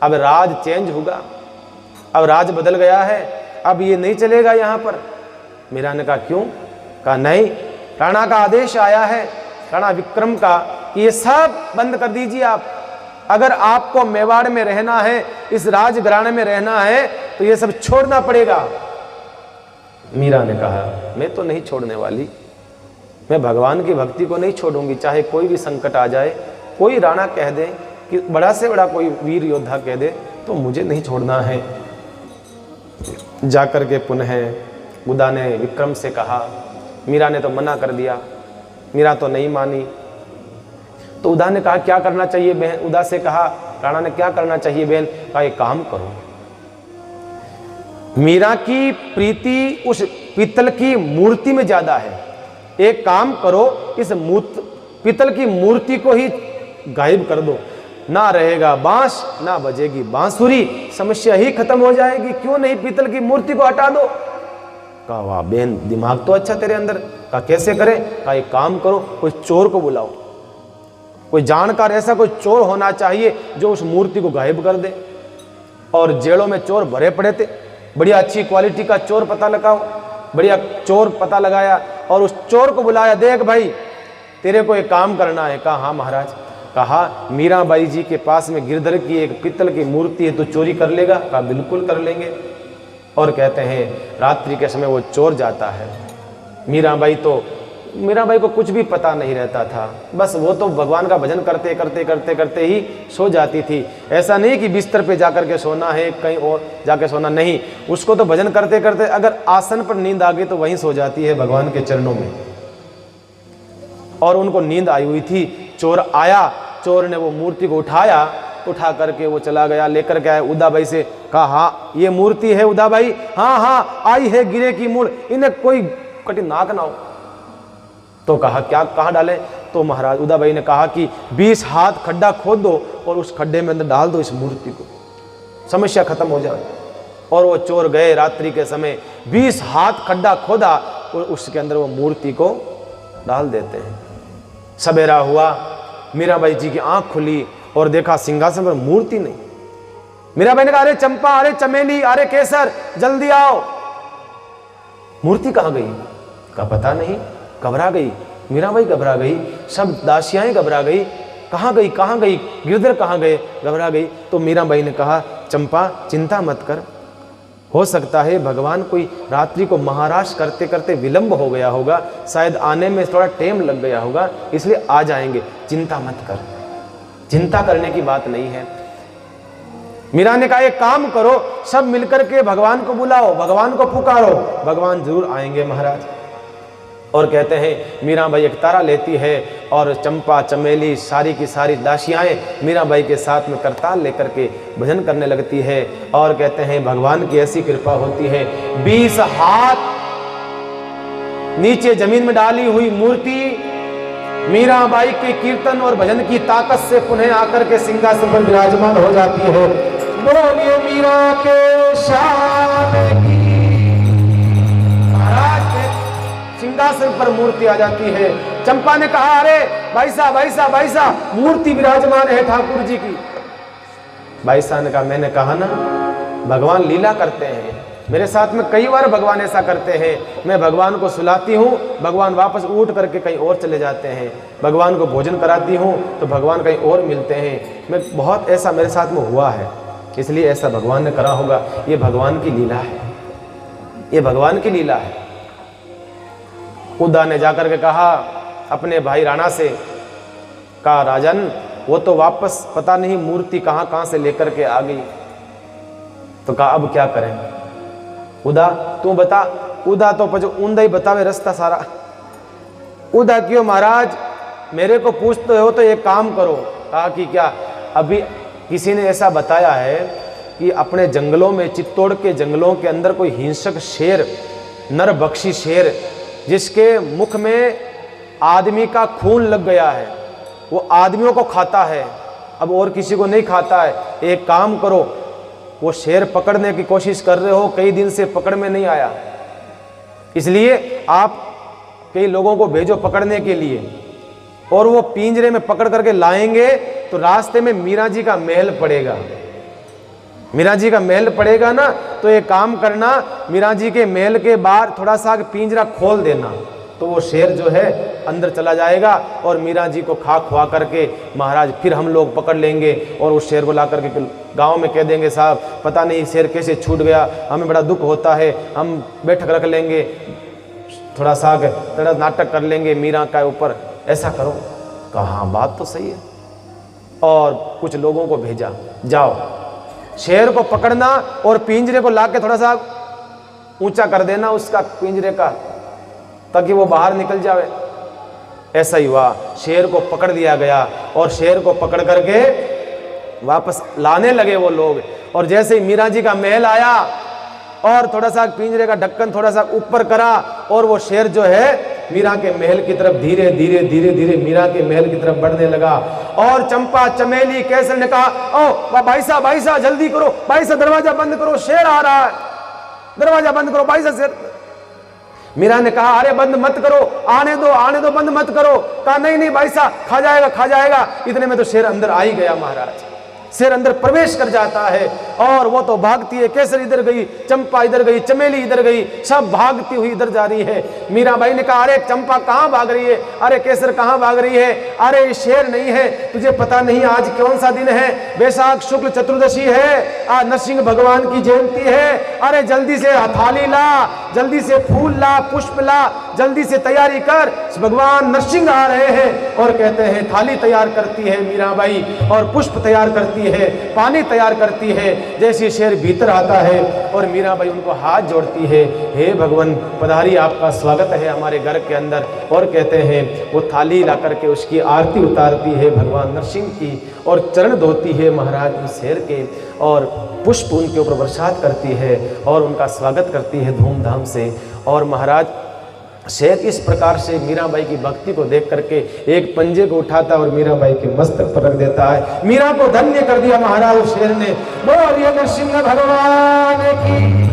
अब राज चेंज होगा, अब राज बदल गया है, अब ये नहीं चलेगा यहाँ पर। मीरा ने कहा क्यों? कहा नहीं, राणा का आदेश आया है, राणा विक्रम का, कि ये सब बंद कर दीजिए आप। अगर आपको मेवाड़ में रहना है, इस राजघराने में रहना है, तो ये सब छोड़ना पड़ेगा। मीरा ने कहा मैं तो नहीं छोड़ने वाली, मैं भगवान की भक्ति को नहीं छोड़ूंगी, चाहे कोई भी संकट आ जाए, कोई राणा कह दे कि बड़ा से बड़ा कोई वीर योद्धा कह दे, तो मुझे नहीं छोड़ना है। जाकर के पुनः उदा ने विक्रम से कहा, मीरा ने तो मना कर दिया, मीरा तो नहीं मानी। तो उदा ने कहा क्या करना चाहिए बहन? उदा से कहा, राणा ने क्या करना चाहिए बहन? कहा एक काम करो, मीरा की प्रीति उस पीतल की मूर्ति में ज्यादा है, एक काम करो, इस पीतल की मूर्ति को ही गायब कर दो, ना रहेगा बांस ना बजेगी बांसुरी, समस्या ही खत्म हो जाएगी। क्यों नहीं पीतल की मूर्ति को हटा दो? कहा वाह बहन, दिमाग तो अच्छा तेरे अंदर। कहा कैसे करें? कहा एक काम करो, कोई चोर को बुलाओ, कोई जानकार ऐसा कोई चोर होना चाहिए जो उस मूर्ति को गायब कर दे। और जेलों में चोर भरे पड़े थे, बढ़िया अच्छी क्वालिटी का चोर पता लगाओ। बढ़िया चोर पता लगाया और उस चोर को बुलाया, देख भाई तेरे को एक काम करना है। कहा हाँ महाराज। कहा मीराबाई जी के पास में गिरधर की एक पीतल की मूर्ति है, तो चोरी कर लेगा? कहा बिल्कुल कर लेंगे। और कहते हैं रात्रि के समय वो चोर जाता है, मीराबाई को कुछ भी पता नहीं रहता था, बस वो तो भगवान का भजन करते करते करते करते ही सो जाती थी। ऐसा नहीं कि बिस्तर पे जाकर के सोना है, कहीं और जाके सोना नहीं, उसको तो भजन करते करते अगर आसन पर नींद आ गई तो वहीं सो जाती है भगवान के चरणों में। और उनको नींद आई हुई थी, चोर आया, चोर ने वो मूर्ति को उठा करके वो चला गया, लेकर के आया उदाबाई से। कहा हाँ ये मूर्ति है उदाबाई? हाँ हाँ आई है गिरे की मूल, इन्हें कोई कटी नाक ना हो। तो कहा क्या कहाँ डाले? तो महाराज उदाबाई ने कहा कि 20 हाथ खड्डा खोद दो और उस खड्डे में अंदर डाल दो इस मूर्ति को, समस्या खत्म हो जाए। और वो चोर गए रात्रि के समय, 20 हाथ खड्डा खोदा और उसके अंदर वो मूर्ति को डाल देते हैं। सवेरा हुआ, मीराबाई जी की आंख खुली और देखा सिंहासन पर मूर्ति नहीं। मीराबाई ने कहा अरे चंपा, अरे चमेली, अरे केसर, जल्दी आओ, मूर्ति कहाँ गई? का पता नहीं, घबरा गई मीराबाई, घबरा गई, सब दासियाएं घबरा गई, कहाँ गई कहाँ गई, गिरधर कहाँ गए, घबरा गई। तो मीराबाई ने कहा चंपा चिंता मत कर, हो सकता है भगवान कोई रात्रि को महाराज करते करते विलंब हो गया होगा, शायद आने में थोड़ा टाइम लग गया होगा, इसलिए आ जाएंगे, चिंता मत कर, चिंता करने की बात नहीं है। मीरा ने कहा एक काम करो, सब मिलकर के भगवान को बुलाओ, भगवान को पुकारो, भगवान जरूर आएंगे महाराज। और कहते हैं मीराबाई एक तारा लेती है और चंपा चमेली सारी की सारी दासियाएं मीराबाई के साथ में करताल लेकर के भजन करने लगती है। और कहते हैं भगवान की ऐसी कृपा होती है, 20 हाथ नीचे जमीन में डाली हुई मूर्ति मीराबाई के कीर्तन और भजन की ताकत से पुनः आकर के सिंहासन पर विराजमान हो जाती है। बोलिए मीरा के शान की। सिंहासन पर मूर्ति आ जाती है। चंपा ने कहा अरे भाई साहब मूर्ति विराजमान है ठाकुर जी की। भाई साहब ने कहा मैंने कहा ना भगवान लीला करते हैं, मेरे साथ में कई बार भगवान ऐसा करते हैं, मैं भगवान को सुलाती हूँ, भगवान वापस उठ करके कहीं और चले जाते हैं, भगवान को भोजन कराती हूँ तो भगवान कहीं और मिलते हैं, मैं बहुत ऐसा मेरे साथ में हुआ है, इसलिए ऐसा भगवान ने करा होगा। ये भगवान की लीला है, ये भगवान की लीला है। उदा ने जाकर के कहा अपने भाई राणा से, कहा राजन वो तो वापस पता नहीं मूर्ति कहाँ से लेकर के आ गई। तो कहा अब क्या करें? उदा तू बता। उदा तो पचो ऊंधा ही बतावे रास्ता सारा। उदा क्यों महाराज मेरे को पूछते हो तो एक काम करो। कहा कि क्या? अभी किसी ने ऐसा बताया है कि अपने जंगलों में, चित्तौड़ के जंगलों के अंदर कोई हिंसक शेर, नरभक्षी शेर, जिसके मुख में आदमी का खून लग गया है, वो आदमियों को खाता है, अब और किसी को नहीं खाता है। एक काम करो, वो शेर पकड़ने की कोशिश कर रहे हो, कई दिन से पकड़ में नहीं आया, इसलिए आप कई लोगों को भेजो पकड़ने के लिए, और वो पिंजरे में पकड़ करके लाएंगे तो रास्ते में मीरा जी का महल पड़ेगा। मीरा जी का महल पड़ेगा ना, तो एक काम करना, मीरा जी के महल के बाहर थोड़ा सा पिंजरा खोल देना, तो वो शेर जो है अंदर चला जाएगा और मीरा जी को खा खुआ करके महाराज फिर हम लोग पकड़ लेंगे और उस शेर को ला करके गांव में कह देंगे, साहब पता नहीं शेर कैसे छूट गया, हमें बड़ा दुख होता है, हम बैठक रख लेंगे, थोड़ा सा नाटक कर लेंगे मीरा का ऊपर, ऐसा करो। कहा बात तो सही है। और कुछ लोगों को भेजा, जाओ शेर को पकड़ना और पिंजरे को लाके थोड़ा सा ऊंचा कर देना उसका पिंजरे का, ताकि वो बाहर निकल जावे। ऐसा ही हुआ, शेर को पकड़ दिया गया और शेर को पकड़ करके वापस लाने लगे वो लोग। और जैसे ही मीरा जी का महल आया और थोड़ा सा पिंजरे का ढक्कन थोड़ा सा ऊपर करा और वो शेर जो है मीरा के महल की तरफ धीरे धीरे धीरे धीरे मीरा के महल की तरफ बढ़ने लगा। और चंपा, चमेली, केसर ने कहा, ओ भाई साहब जल्दी करो, भाई साहब दरवाजा बंद करो, शेर आ रहा है, दरवाजा बंद करो भाई साहब, शेर। मीरा ने कहा, अरे बंद मत करो, आने दो, बंद मत करो। कहा नहीं भाई साहब, खा जाएगा। इतने में तो शेर अंदर आ ही गया महाराज, शेर अंदर प्रवेश कर जाता है और वो तो भागती है, केसर इधर गई, चंपा इधर गई, चमेली इधर गई, सब भागती हुई इधर जा रही है। मीराबाई ने कहा, अरे चंपा कहाँ भाग रही है, अरे केसर कहाँ भाग रही है, अरे ये शेर नहीं है, तुझे पता नहीं आज कौन सा दिन है, बैसाख शुक्ल चतुर्दशी है, आज नरसिंह भगवान की जयंती है, अरे जल्दी से थाली ला, जल्दी से फूल ला, पुष्प ला, जल्दी से तैयारी कर, भगवान नरसिंह आ रहे हैं। और कहते हैं थाली तैयार करती है मीराबाई और पुष्प तैयार करती है, पानी तैयार करती है। जैसे शेर भीतर आता है और मीराबाई उनको हाथ जोड़ती है, हे भगवान पधारी, आपका स्वागत है हमारे घर के अंदर। और कहते हैं वो थाली ला करके उसकी आरती उतारती है भगवान नरसिंह की और चरण धोती है महाराज उस शेर के और पुष्प उनके ऊपर बरसात करती है और उनका स्वागत करती है धूमधाम से। और महाराज शेर इस प्रकार से मीराबाई की भक्ति को देख करके एक पंजे को उठाता और मीराबाई के मस्तक पर रख देता है। मीरा को धन्य कर दिया महाराज उस शेर ने। बोलिए नरसिंह भगवान की।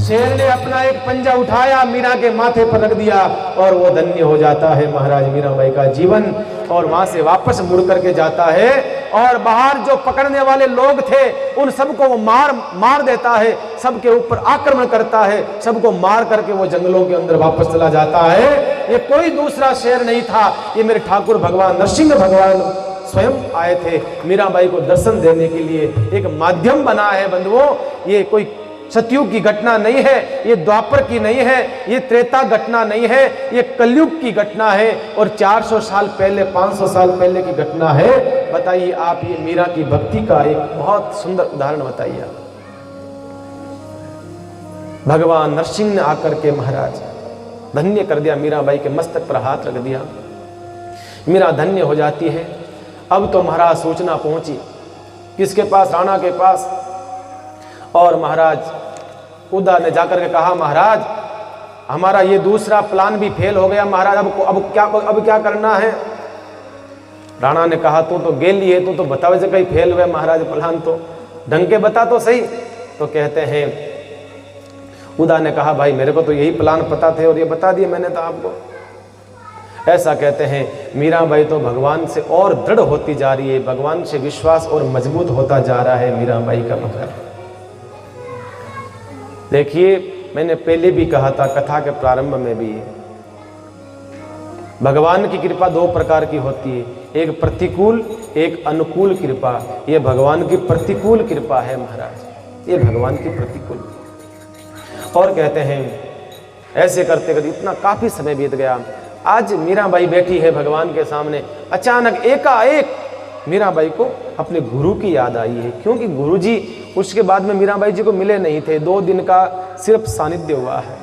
शेर ने अपना एक पंजा उठाया, मीरा के माथे पर रख दिया और वो धन्य हो जाता है महाराज मीराबाई का जीवन। और वहां से वापस मुड़ करके जाता है और बाहर जो पकड़ने वाले लोग थे उन सबको वो मार देता है, सबके ऊपर आक्रमण करता है, सबको मार करके वो जंगलों के अंदर वापस चला जाता है। ये कोई दूसरा शेर नहीं था, ये मेरे ठाकुर भगवान नरसिंह भगवान स्वयं आए थे मीराबाई को दर्शन देने के लिए, एक माध्यम बना है बंधुओं। ये कोई सतयुग की घटना नहीं है, ये द्वापर की नहीं है, ये त्रेता घटना नहीं है, ये कलयुग की घटना है और 400 साल पहले 500 साल पहले की घटना है। बताइए आप, ये मीरा की भक्ति का एक बहुत सुंदर उदाहरण बताइए आप। भगवान नरसिंह ने आकर के महाराज धन्य कर दिया, मीराबाई के मस्तक पर हाथ रख दिया, मीरा धन्य हो जाती है। अब तो महाराज सूचना पहुंची किसके पास, राणा के पास। और महाराज उदा ने जाकर के कहा, महाराज हमारा ये दूसरा प्लान भी फेल हो गया महाराज, अब क्या करना है। राणा ने कहा, तू तो गेली है, तू तो बतावे से कहीं फेल हुआ महाराज, प्लान तो ढंग के बता तो सही। तो कहते हैं उदा ने कहा, भाई मेरे को तो यही प्लान पता थे और ये बता दिए मैंने तो आपको। ऐसा कहते हैं मीराबाई तो भगवान से और दृढ़ होती जा रही है, भगवान से विश्वास और मजबूत होता जा रहा है मीराबाई का मतलब। देखिए मैंने पहले भी कहा था कथा के प्रारंभ में भी, भगवान की कृपा दो प्रकार की होती है, एक प्रतिकूल एक अनुकूल कृपा। ये भगवान की प्रतिकूल कृपा है महाराज, ये भगवान की प्रतिकूल। और कहते हैं ऐसे करते करते इतना काफी समय बीत गया। आज मीराबाई बैठी है भगवान के सामने, अचानक एकाएक मीराबाई को अपने गुरु की याद आई है, क्योंकि गुरुजी उसके बाद में मीराबाई जी को मिले नहीं थे, 2 दिन का सिर्फ सानिध्य हुआ है।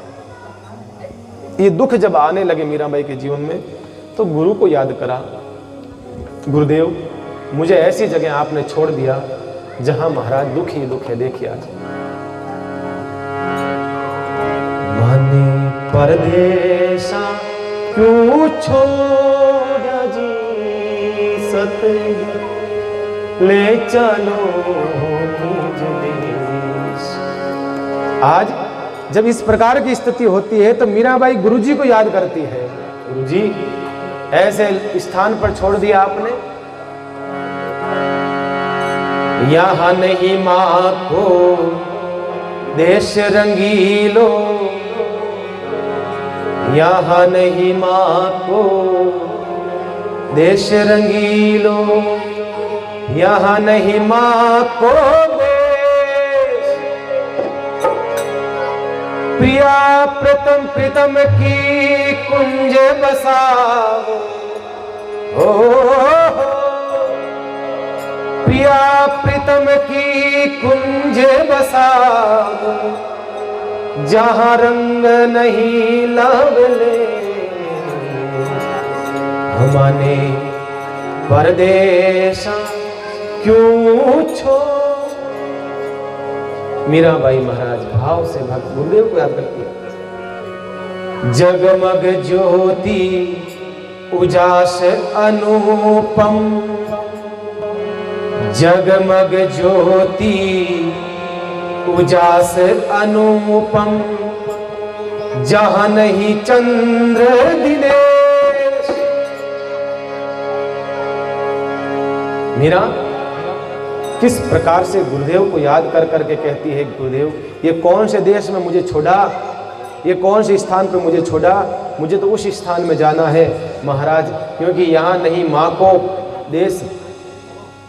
ये दुख जब आने लगे मीराबाई के जीवन में तो गुरु को याद करा, गुरुदेव मुझे ऐसी जगह आपने छोड़ दिया, जहां महाराज दुख ही दुख है। देखिए आज माने परदेसा क्यों छोड़ा जी सतगुरु ले चलो निज देश। आज जब इस प्रकार की स्थिति होती है तो मीराबाई गुरुजी को याद करती है। गुरुजी ऐसे स्थान पर छोड़ दिया आपने, यहां नहीं मां को देश रंगीलो, यहां नहीं मां को देश रंगीलो, यहां नहीं मां को देश। प्रिया प्रीतम प्रीतम की कुंज बसाओ, हो प्रिया प्रीतम की कुंज बसाओ, जहां रंग नहीं लावले, हमाने परदेसा क्यों छो। मीराबाई महाराज भाव से भक्त गुरुदेव को याद करती है। जगमग ज्योति उजास अनुपम, जगमग ज्योति उजास अनुपम, जहां नहीं चंद्र दिनेश। मीरा किस प्रकार से गुरुदेव को याद कर करके कहती है, गुरुदेव ये कौन से देश में मुझे छोड़ा, ये कौन से स्थान पर मुझे छोड़ा, मुझे तो उस स्थान में जाना है महाराज, क्योंकि यहाँ नहीं माँ को देश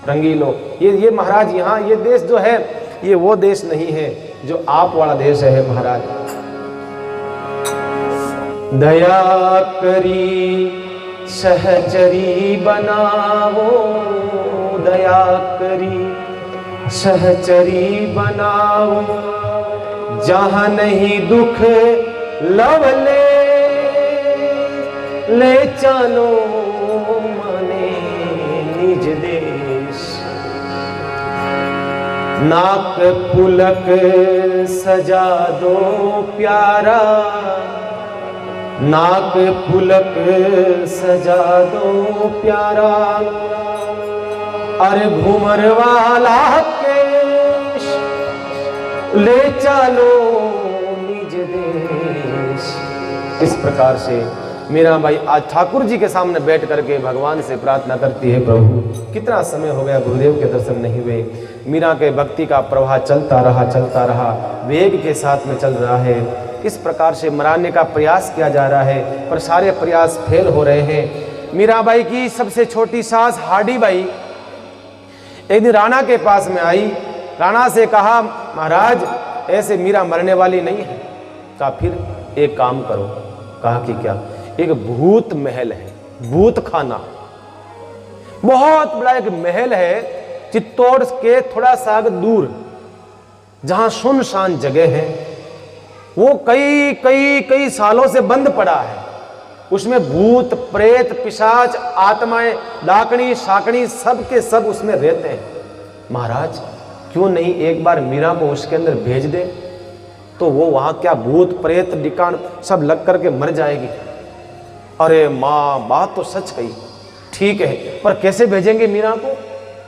रंगीलो। ये महाराज यहाँ ये देश जो है ये वो देश नहीं है जो आप वाला देश है महाराज। दया करी सहचरी बनाओ, दया करी सहचरी बनाओ, जहां नहीं दुख लवले, ले चलो मने निज देश। नाक पुलक सजा दो प्यारा, नाक पुलक सजा दो प्यारा, अरे घूमर वाला केश, ले चलो निज देश। इस प्रकार से मीराबाई आज ठाकुर जी के सामने बैठ करके भगवान से प्रार्थना करती है, प्रभु कितना समय हो गया गुरुदेव के दर्शन नहीं हुए। मीरा के भक्ति का प्रवाह चलता रहा, वेग के साथ में चल रहा है। इस प्रकार से मराने का प्रयास किया जा रहा है पर सारे प्रयास फेल हो रहे हैं। मीराबाई की सबसे छोटी सास हाडी बाई एक दिन राणा के पास में आई, राणा से कहा महाराज ऐसे मीरा मरने वाली नहीं है। कहा फिर एक काम करो। कहा कि क्या? एक भूत महल है, भूत खाना, बहुत बड़ा एक महल है चित्तौड़ के थोड़ा सा दूर, जहां सुनसान जगह है, वो कई कई कई सालों से बंद पड़ा है। उसमें भूत प्रेत पिशाच आत्माएं डाकनी शाकनी सब के सब उसमें रहते हैं। महाराज क्यों नहीं एक बार मीरा को उसके अंदर भेज दे, तो वो वहां क्या भूत प्रेत डिकान सब लग करके मर जाएगी। अरे माँ बात तो सच कही, ठीक है पर कैसे भेजेंगे मीरा को?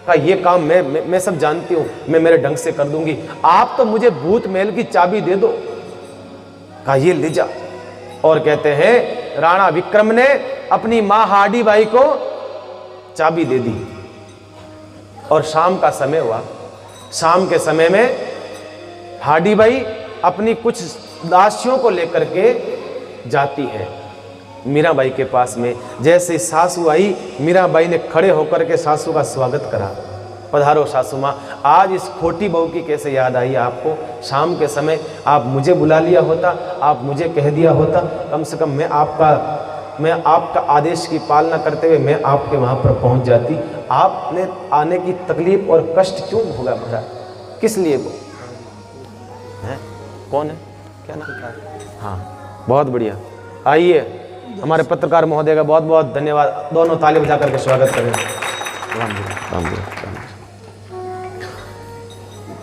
कहा ये काम मैं सब जानती हूँ, मैं मेरे ढंग से कर दूंगी, आप तो मुझे भूत महल की चाबी दे दो। कहा ये ले जा। और कहते हैं राणा विक्रम ने अपनी मां हाडी बाई को चाबी दे दी। और शाम का समय हुआ, शाम के समय में हाडी बाई अपनी कुछ दासियों को लेकर के जाती है मीराबाई के पास में। जैसे सासू आई, मीराबाई ने खड़े होकर के सासू का स्वागत करा। पधारो सासू माँ, आज इस खोटी बहू की कैसे याद आई आपको? शाम के समय आप मुझे बुला लिया होता, आप मुझे कह दिया होता, कम से कम मैं आपका आदेश की पालना करते हुए मैं आपके वहाँ पर पहुँच जाती। आपने आने की तकलीफ और कष्ट क्यों भोगा भरा? किस लिए वो है? कौन है? क्या नाम था? हाँ बहुत बढ़िया। आइए हमारे पत्रकार महोदय का बहुत बहुत धन्यवाद। दोनों ताली बजा करके स्वागत करें। राम जी, राम जी, राम जी।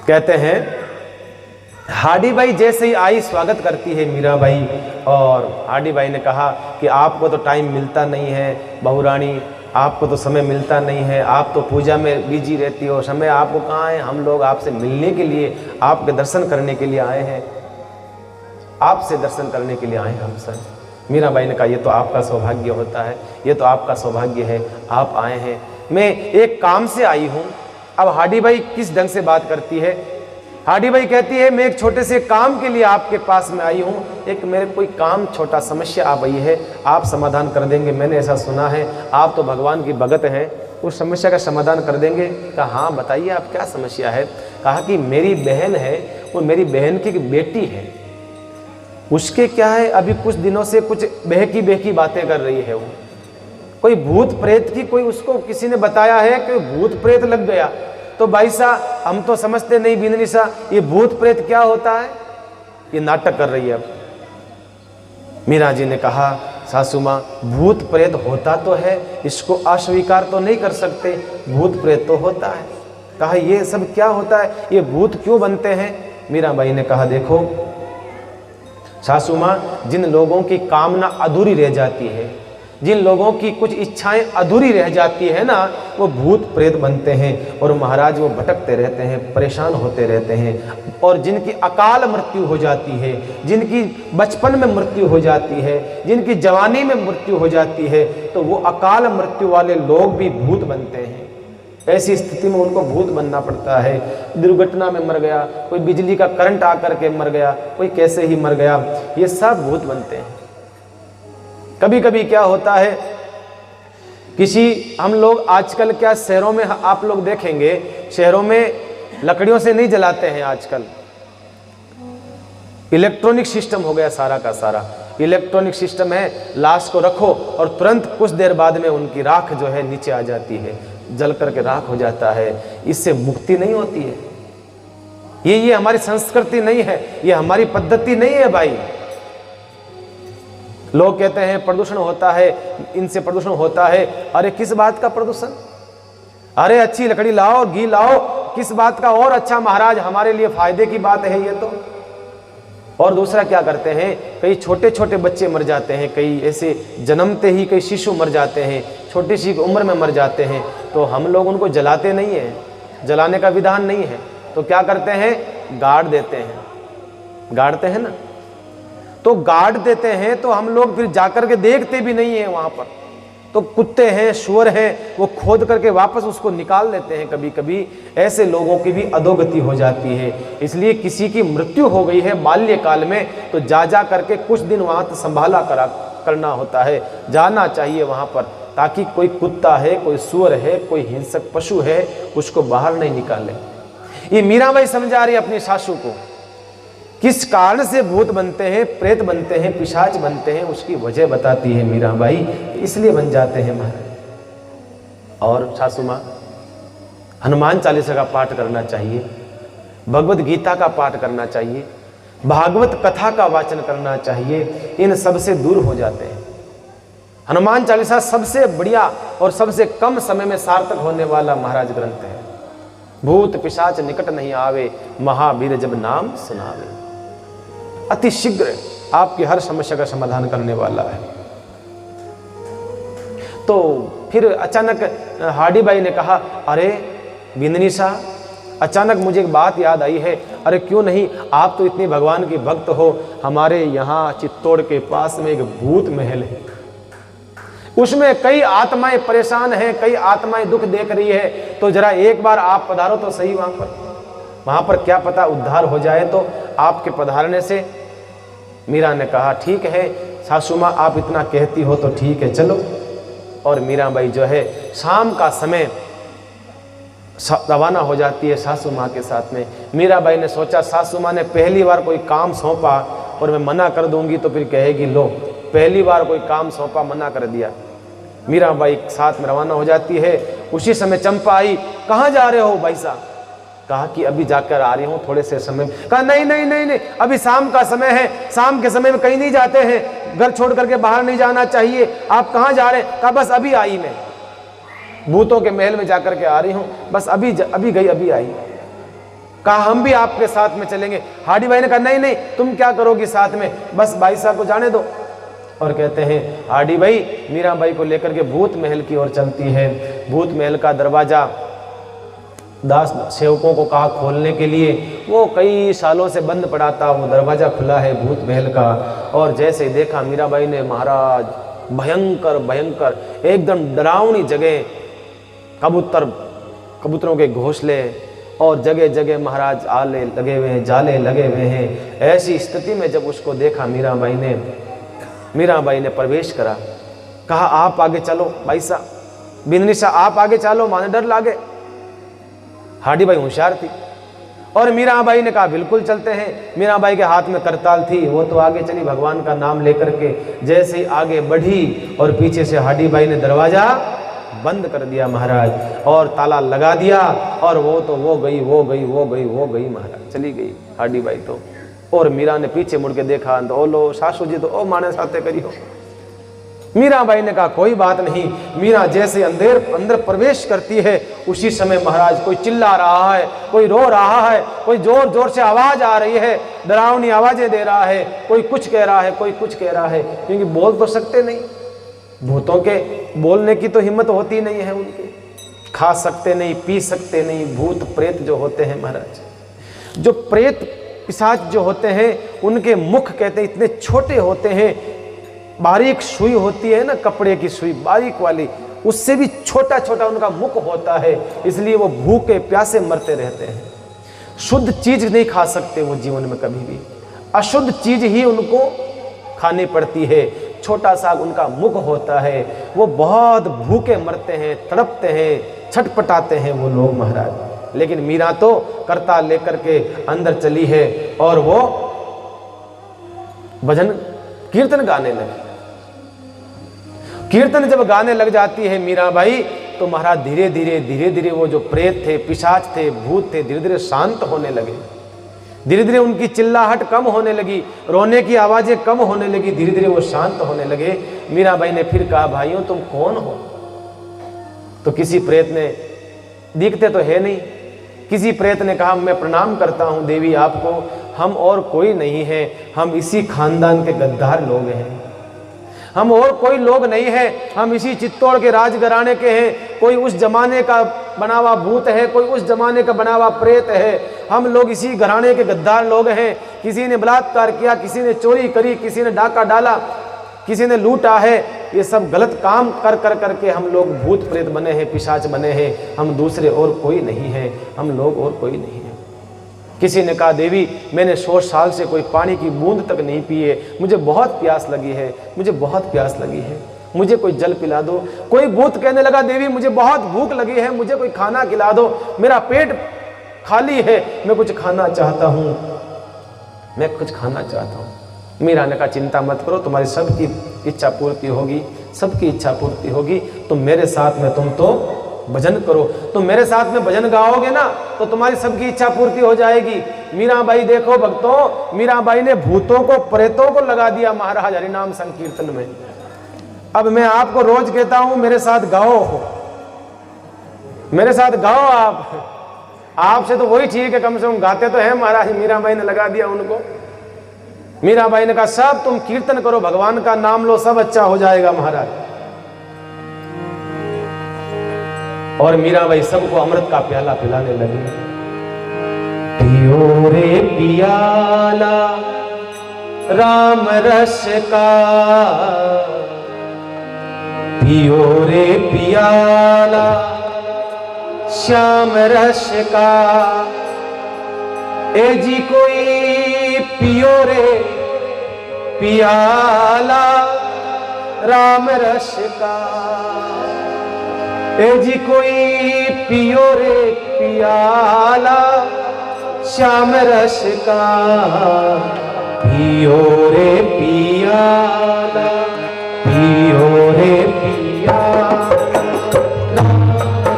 कहते हैं हाडी बाई जैसे ही आई स्वागत करती है मीराबाई, और हाडी बाई ने कहा कि आपको तो टाइम मिलता नहीं है बहुरानी, आपको तो समय मिलता नहीं है, आप तो पूजा में बिजी रहती हो, समय आपको कहाँ है, हम लोग आपसे मिलने के लिए, आपके दर्शन करने के लिए आए हैं, आपसे दर्शन करने के लिए आए हैं हम सर। मीराबाई ने कहा ये तो आपका सौभाग्य होता है, ये तो आपका सौभाग्य है, आप आए हैं, मैं एक काम से आई हूँ। अब हाडी बाई किस ढंग से बात करती है, हाडी बाई कहती है मैं एक छोटे से काम के लिए आपके पास में आई हूँ, एक मेरे कोई काम छोटा समस्या आ गई है, आप समाधान कर देंगे, मैंने ऐसा सुना है, आप तो भगवान की भगत हैं, उस समस्या का समाधान कर देंगे। कहा हाँ बताइए आप क्या समस्या है। कहा कि मेरी बहन है, वो मेरी बहन की बेटी है, उसके क्या है अभी कुछ दिनों से कुछ बहकी बातें कर रही है, वो कोई भूत प्रेत की, कोई उसको किसी ने बताया है कि भूत प्रेत लग गया। तो भाई साहब हम तो समझते नहीं बिंदनी सा ये भूत प्रेत क्या होता है, ये नाटक कर रही है। अब मीरा जी ने कहा सासू माँ भूत प्रेत होता तो है, इसको अस्वीकार तो नहीं कर सकते, भूत प्रेत तो होता है। कहा ये सब क्या होता है, ये भूत क्यों बनते हैं। मीराबाई ने कहा देखो सासू माँ, जिन लोगों की कामना अधूरी रह जाती है, जिन लोगों की कुछ इच्छाएं अधूरी रह जाती है ना, वो भूत प्रेत बनते हैं और महाराज वो भटकते रहते हैं, परेशान होते रहते हैं। और जिनकी अकाल मृत्यु हो जाती है, जिनकी बचपन में मृत्यु हो जाती है, जिनकी जवानी में मृत्यु हो जाती है, तो वो अकाल मृत्यु वाले लोग भी भूत बनते हैं। ऐसी स्थिति में उनको भूत बनना पड़ता है। दुर्घटना में मर गया, कोई बिजली का करंट आकर के मर गया, कोई कैसे ही मर गया, ये सब भूत बनते हैं। कभी कभी क्या होता है, किसी हम लोग आजकल क्या शहरों में आप लोग देखेंगे, शहरों में लकड़ियों से नहीं जलाते हैं, आजकल इलेक्ट्रॉनिक सिस्टम हो गया, सारा का सारा इलेक्ट्रॉनिक सिस्टम है। लाश को रखो और तुरंत कुछ देर बाद में उनकी राख जो है नीचे आ जाती है, जल करके राख हो जाता है। इससे मुक्ति नहीं होती है। ये हमारी संस्कृति नहीं है, ये हमारी पद्धति नहीं है भाई। लोग कहते हैं प्रदूषण होता है, इनसे प्रदूषण होता है। अरे किस बात का प्रदूषण, अरे अच्छी लकड़ी लाओ, घी लाओ, किस बात का और अच्छा महाराज, हमारे लिए फायदे की बात है ये तो। और दूसरा क्या करते हैं, कई छोटे छोटे बच्चे मर जाते हैं, कई ऐसे जन्मते ही कई शिशु मर जाते हैं, छोटी सी उम्र में मर जाते हैं, तो हम लोग उनको जलाते नहीं हैं, जलाने का विधान नहीं है, तो क्या करते हैं, गाड़ देते हैं, गाड़ते हैं ना, तो गाड़ देते हैं, तो हम लोग फिर जाकर के देखते भी नहीं है वहां पर, तो कुत्ते हैं, शुअर हैं, वो खोद करके वापस उसको निकाल देते हैं। कभी कभी ऐसे लोगों की भी अधोगति हो जाती है। इसलिए किसी की मृत्यु हो गई है बाल्यकाल में, तो जा करके कुछ दिन वहां संभाला करना होता है, जाना चाहिए वहां पर, ताकि कोई कुत्ता है, कोई सूअर है, कोई हिंसक पशु है, उसको बाहर नहीं निकाले। ये मीराबाई समझा रही अपनी सासू को, किस कारण से भूत बनते हैं, प्रेत बनते हैं, पिशाच बनते हैं, उसकी वजह बताती है मीराबाई, इसलिए बन जाते हैं महाराज। और सासू माँ हनुमान चालीसा का पाठ करना चाहिए, भगवत गीता का पाठ करना चाहिए, भागवत कथा का वाचन करना चाहिए, इन सब से दूर हो जाते हैं। हनुमान चालीसा सबसे बढ़िया और सबसे कम समय में सार्थक होने वाला महाराज ग्रंथ है। भूत पिशाच निकट नहीं आवे, महावीर जब नाम सुनावे, अति शीघ्र आपकी हर समस्या का समाधान करने वाला है। तो फिर अचानक हाडी बाई ने कहा, अरे बिंदनी सा, अचानक मुझे एक बात याद आई है। अरे क्यों नहीं, आप तो इतनी भगवान की भक्त हो, हमारे यहाँ चित्तौड़ के पास में एक भूत महल है, उसमें कई आत्माएं परेशान हैं, कई आत्माएं दुख देख रही है, तो जरा एक बार आप पधारो तो सही वहां पर क्या पता उद्धार हो जाए तो आपके पधारने से। मीरा ने कहा ठीक है सासू माँ, आप इतना कहती हो तो ठीक है, चलो। और मीराबाई जो है शाम का समय रवाना हो जाती है सासू माँ के साथ में। मीराबाई ने सोचा सासू माँ ने पहली बार कोई काम सौंपा और मैं मना कर दूंगी तो फिर कहेगी लो पहली बार कोई काम सौंपा, मना कर दिया। मीराबाई साथ में रवाना हो जाती है। उसी समय चंपा आई, कहाँ जा रहे हो भाई साहब? कहा कि अभी जाकर आ रही हूँ थोड़े से समय। कहा नहीं नहीं नहीं नहीं, अभी शाम का समय है, शाम के समय में कहीं नहीं जाते हैं, घर छोड़ करके बाहर नहीं जाना चाहिए, आप कहाँ जा रहे हैं? कहा बस अभी आई, मैं भूतों के महल में जाकर के आ रही हूँ, बस अभी गई अभी आई। कहा हम भी आपके साथ में चलेंगे। हाडी भाई ने कहा नहीं नहीं, तुम क्या करोगी साथ में, बस भाई साहब को जाने दो। और कहते हैं हाडी भाई मीराबाई को लेकर के भूत महल की ओर चलती है। भूत महल का दरवाजा दास सेवकों को कहा खोलने के लिए, वो कई सालों से बंद पड़ा था, वो दरवाजा खुला है भूत महल का। और जैसे देखा मीराबाई ने, महाराज भयंकर भयंकर एकदम डरावनी जगह, कबूतरों के घोंसले और जगह जगह महाराज आले लगे हुए हैं, जाले लगे हुए हैं। ऐसी स्थिति में जब उसको देखा मीराबाई ने प्रवेश करा। कहा आप आगे चलो भाई साहब, बिंदनी शाह आप आगे चलो, माने डर लागे। हाडी भाई होशियार थी और मीराबाई ने कहा बिल्कुल चलते हैं। मीराबाई के हाथ में करताल थी, वो तो आगे चली भगवान का नाम लेकर के। जैसे ही आगे बढ़ी और पीछे से हाडी भाई ने दरवाजा बंद कर दिया महाराज, और ताला लगा दिया। और वो गई महाराज, चली गई हाडी भाई तो। और मीरा ने पीछे मुड़ के देखा तो ओ लो सासू जी तो ओ माने साथे करी हो। मीराबाई ने कहा कोई बात नहीं। मीरा जैसे अंदर प्रवेश करती है, उसी समय महाराज कोई चिल्ला रहा है, कोई रो रहा है, कोई जोर जोर से आवाज आ रही है, डरावनी आवाजें दे रहा है, कोई कुछ कह रहा है, कोई कुछ कह रहा है, क्योंकि बोल तो सकते नहीं। भूतों के बोलने की तो हिम्मत होती नहीं है उनकी, खा सकते नहीं, पी सकते नहीं। भूत प्रेत जो होते हैं महाराज, जो प्रेत पिशाच जो होते हैं, उनके मुख कहते हैं इतने छोटे होते हैं, बारीक सुई होती है ना, कपड़े की सुई बारीक वाली, उससे भी छोटा छोटा उनका मुख होता है। इसलिए वो भूखे प्यासे मरते रहते हैं। शुद्ध चीज नहीं खा सकते वो जीवन में कभी भी, अशुद्ध चीज ही उनको खानी पड़ती है। छोटा सा उनका मुख होता है, वो बहुत भूखे मरते हैं, तड़पते हैं, छटपटाते हैं वो लोग महाराज। लेकिन मीरा तो करताल लेकर के अंदर चली है और वो भजन कीर्तन गाने लगी। कीर्तन जब गाने लग जाती है मीराबाई, तो महाराज धीरे धीरे वो जो प्रेत थे, पिशाच थे, भूत थे, धीरे धीरे शांत होने लगे। धीरे धीरे उनकी चिल्लाहट कम होने लगी, रोने की आवाजें कम होने लगी, धीरे धीरे वो शांत होने लगे। मीराबाई ने फिर कहा भाइयों तुम कौन हो? तो किसी प्रेत ने, दिखते तो है नहीं, किसी प्रेत ने कहा मैं प्रणाम करता हूं देवी आपको, हम और कोई नहीं है, हम इसी खानदान के गद्दार लोग हैं, हम और कोई लोग नहीं है, हम इसी चित्तौड़ के राजघराने के हैं। कोई उस जमाने का बना हुआ भूत है, कोई उस जमाने का बना हुआ प्रेत है, हम लोग इसी घराने के गद्दार लोग हैं। किसी ने बलात्कार किया, किसी ने चोरी करी, किसी ने डाका डाला, किसी ने लूटा है, ये सब गलत काम कर कर करके हम लोग भूत प्रेत बने हैं, पिशाच बने हैं, हम दूसरे और कोई नहीं है, हम लोग और कोई नहीं है। किसी ने कहा देवी मैंने 100 साल से कोई पानी की बूंद तक नहीं पी है, मुझे बहुत प्यास लगी है, मुझे बहुत प्यास लगी है, मुझे कोई जल पिला दो। कोई भूत कहने लगा देवी मुझे बहुत भूख लगी है, मुझे कोई खाना खिला दो, मेरा पेट खाली है, मैं कुछ खाना चाहता हूँ, मैं कुछ खाना चाहता हूँ। मीरा ने कहा चिंता मत करो, तुम्हारी सबकी इच्छा पूर्ति होगी, सबकी इच्छा पूर्ति होगी। तुम मेरे साथ में तुम तो भजन करो, तुम मेरे साथ में भजन गाओगे ना तो तुम्हारी सबकी इच्छा पूर्ति हो जाएगी। मीराबाई देखो भक्तों, मीराबाई ने भूतों को प्रेतों को लगा दिया महाराज हरिनाम संकीर्तन में। अब मैं आपको रोज कहता हूं मेरे साथ गाओ, मेरे साथ गाओ आपसे तो वही ठीक है, कम से कम गाते तो हैं महाराज। मीराबाई ने लगा दिया उनको। मीराबाई ने कहा सब तुम कीर्तन करो, भगवान का नाम लो, सब अच्छा हो जाएगा महाराज। और मीराबाई सबको अमृत का प्याला पिलाने लगी। पियो रे पियाला राम रस का, पियो रे पियाला श्याम रस का, ए जी कोई पियो रे पियाला राम रस का, ए जी कोई पियो रे पियाला श्याम रस का, पियो रे पियाला, पियो रे पियाला राम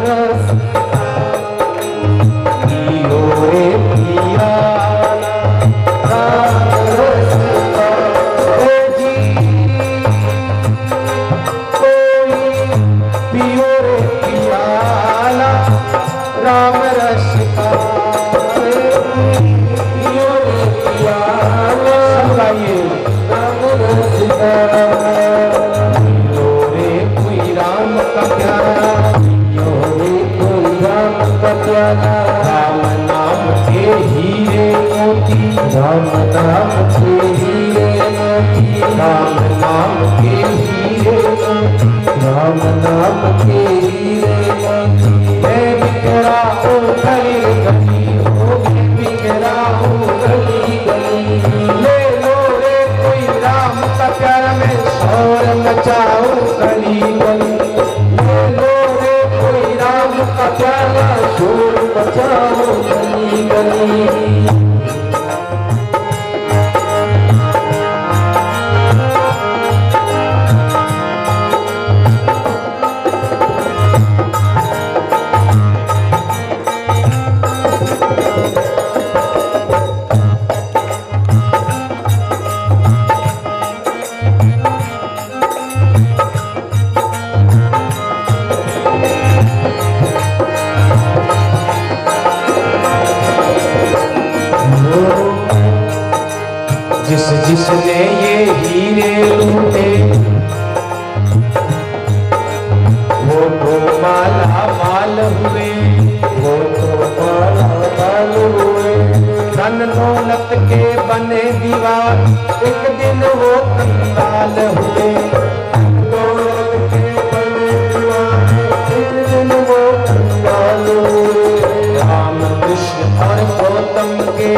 रस का, पियो रे पियाला राम रस का, ए जी कोई पियो रे पियाला राम रस का, नाम के हीरे राम नाम के हीरे मैं बिखरा हूँ गली गली हो मैं बिखरा हूँ गली गली ले लो रे कोई राम का प्यार में शोर मचाओ गली गली ले लो रे कोई राम का प्यार शोर मचाओ गली गली जिस जिसने ये हीरे लूटे वो तो माला माल हुए वो तो माला माल हुए धन दौलत के बने दीवार एक दिन वो कंगाल हुए दौलत के बने दीवार एक दिन वो कंगाल हुए राम कृष्ण और गौतम के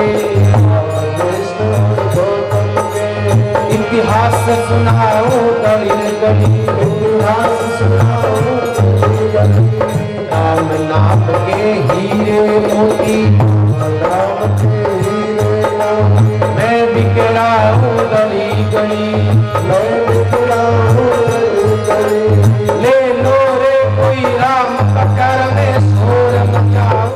इतिहास सुनाओ गली गली इतिहास सुनाओ गली गली राम नाम के हीरे मोती राम के हीरे मैं बिखरा हूँ गली गली मैं बिखरा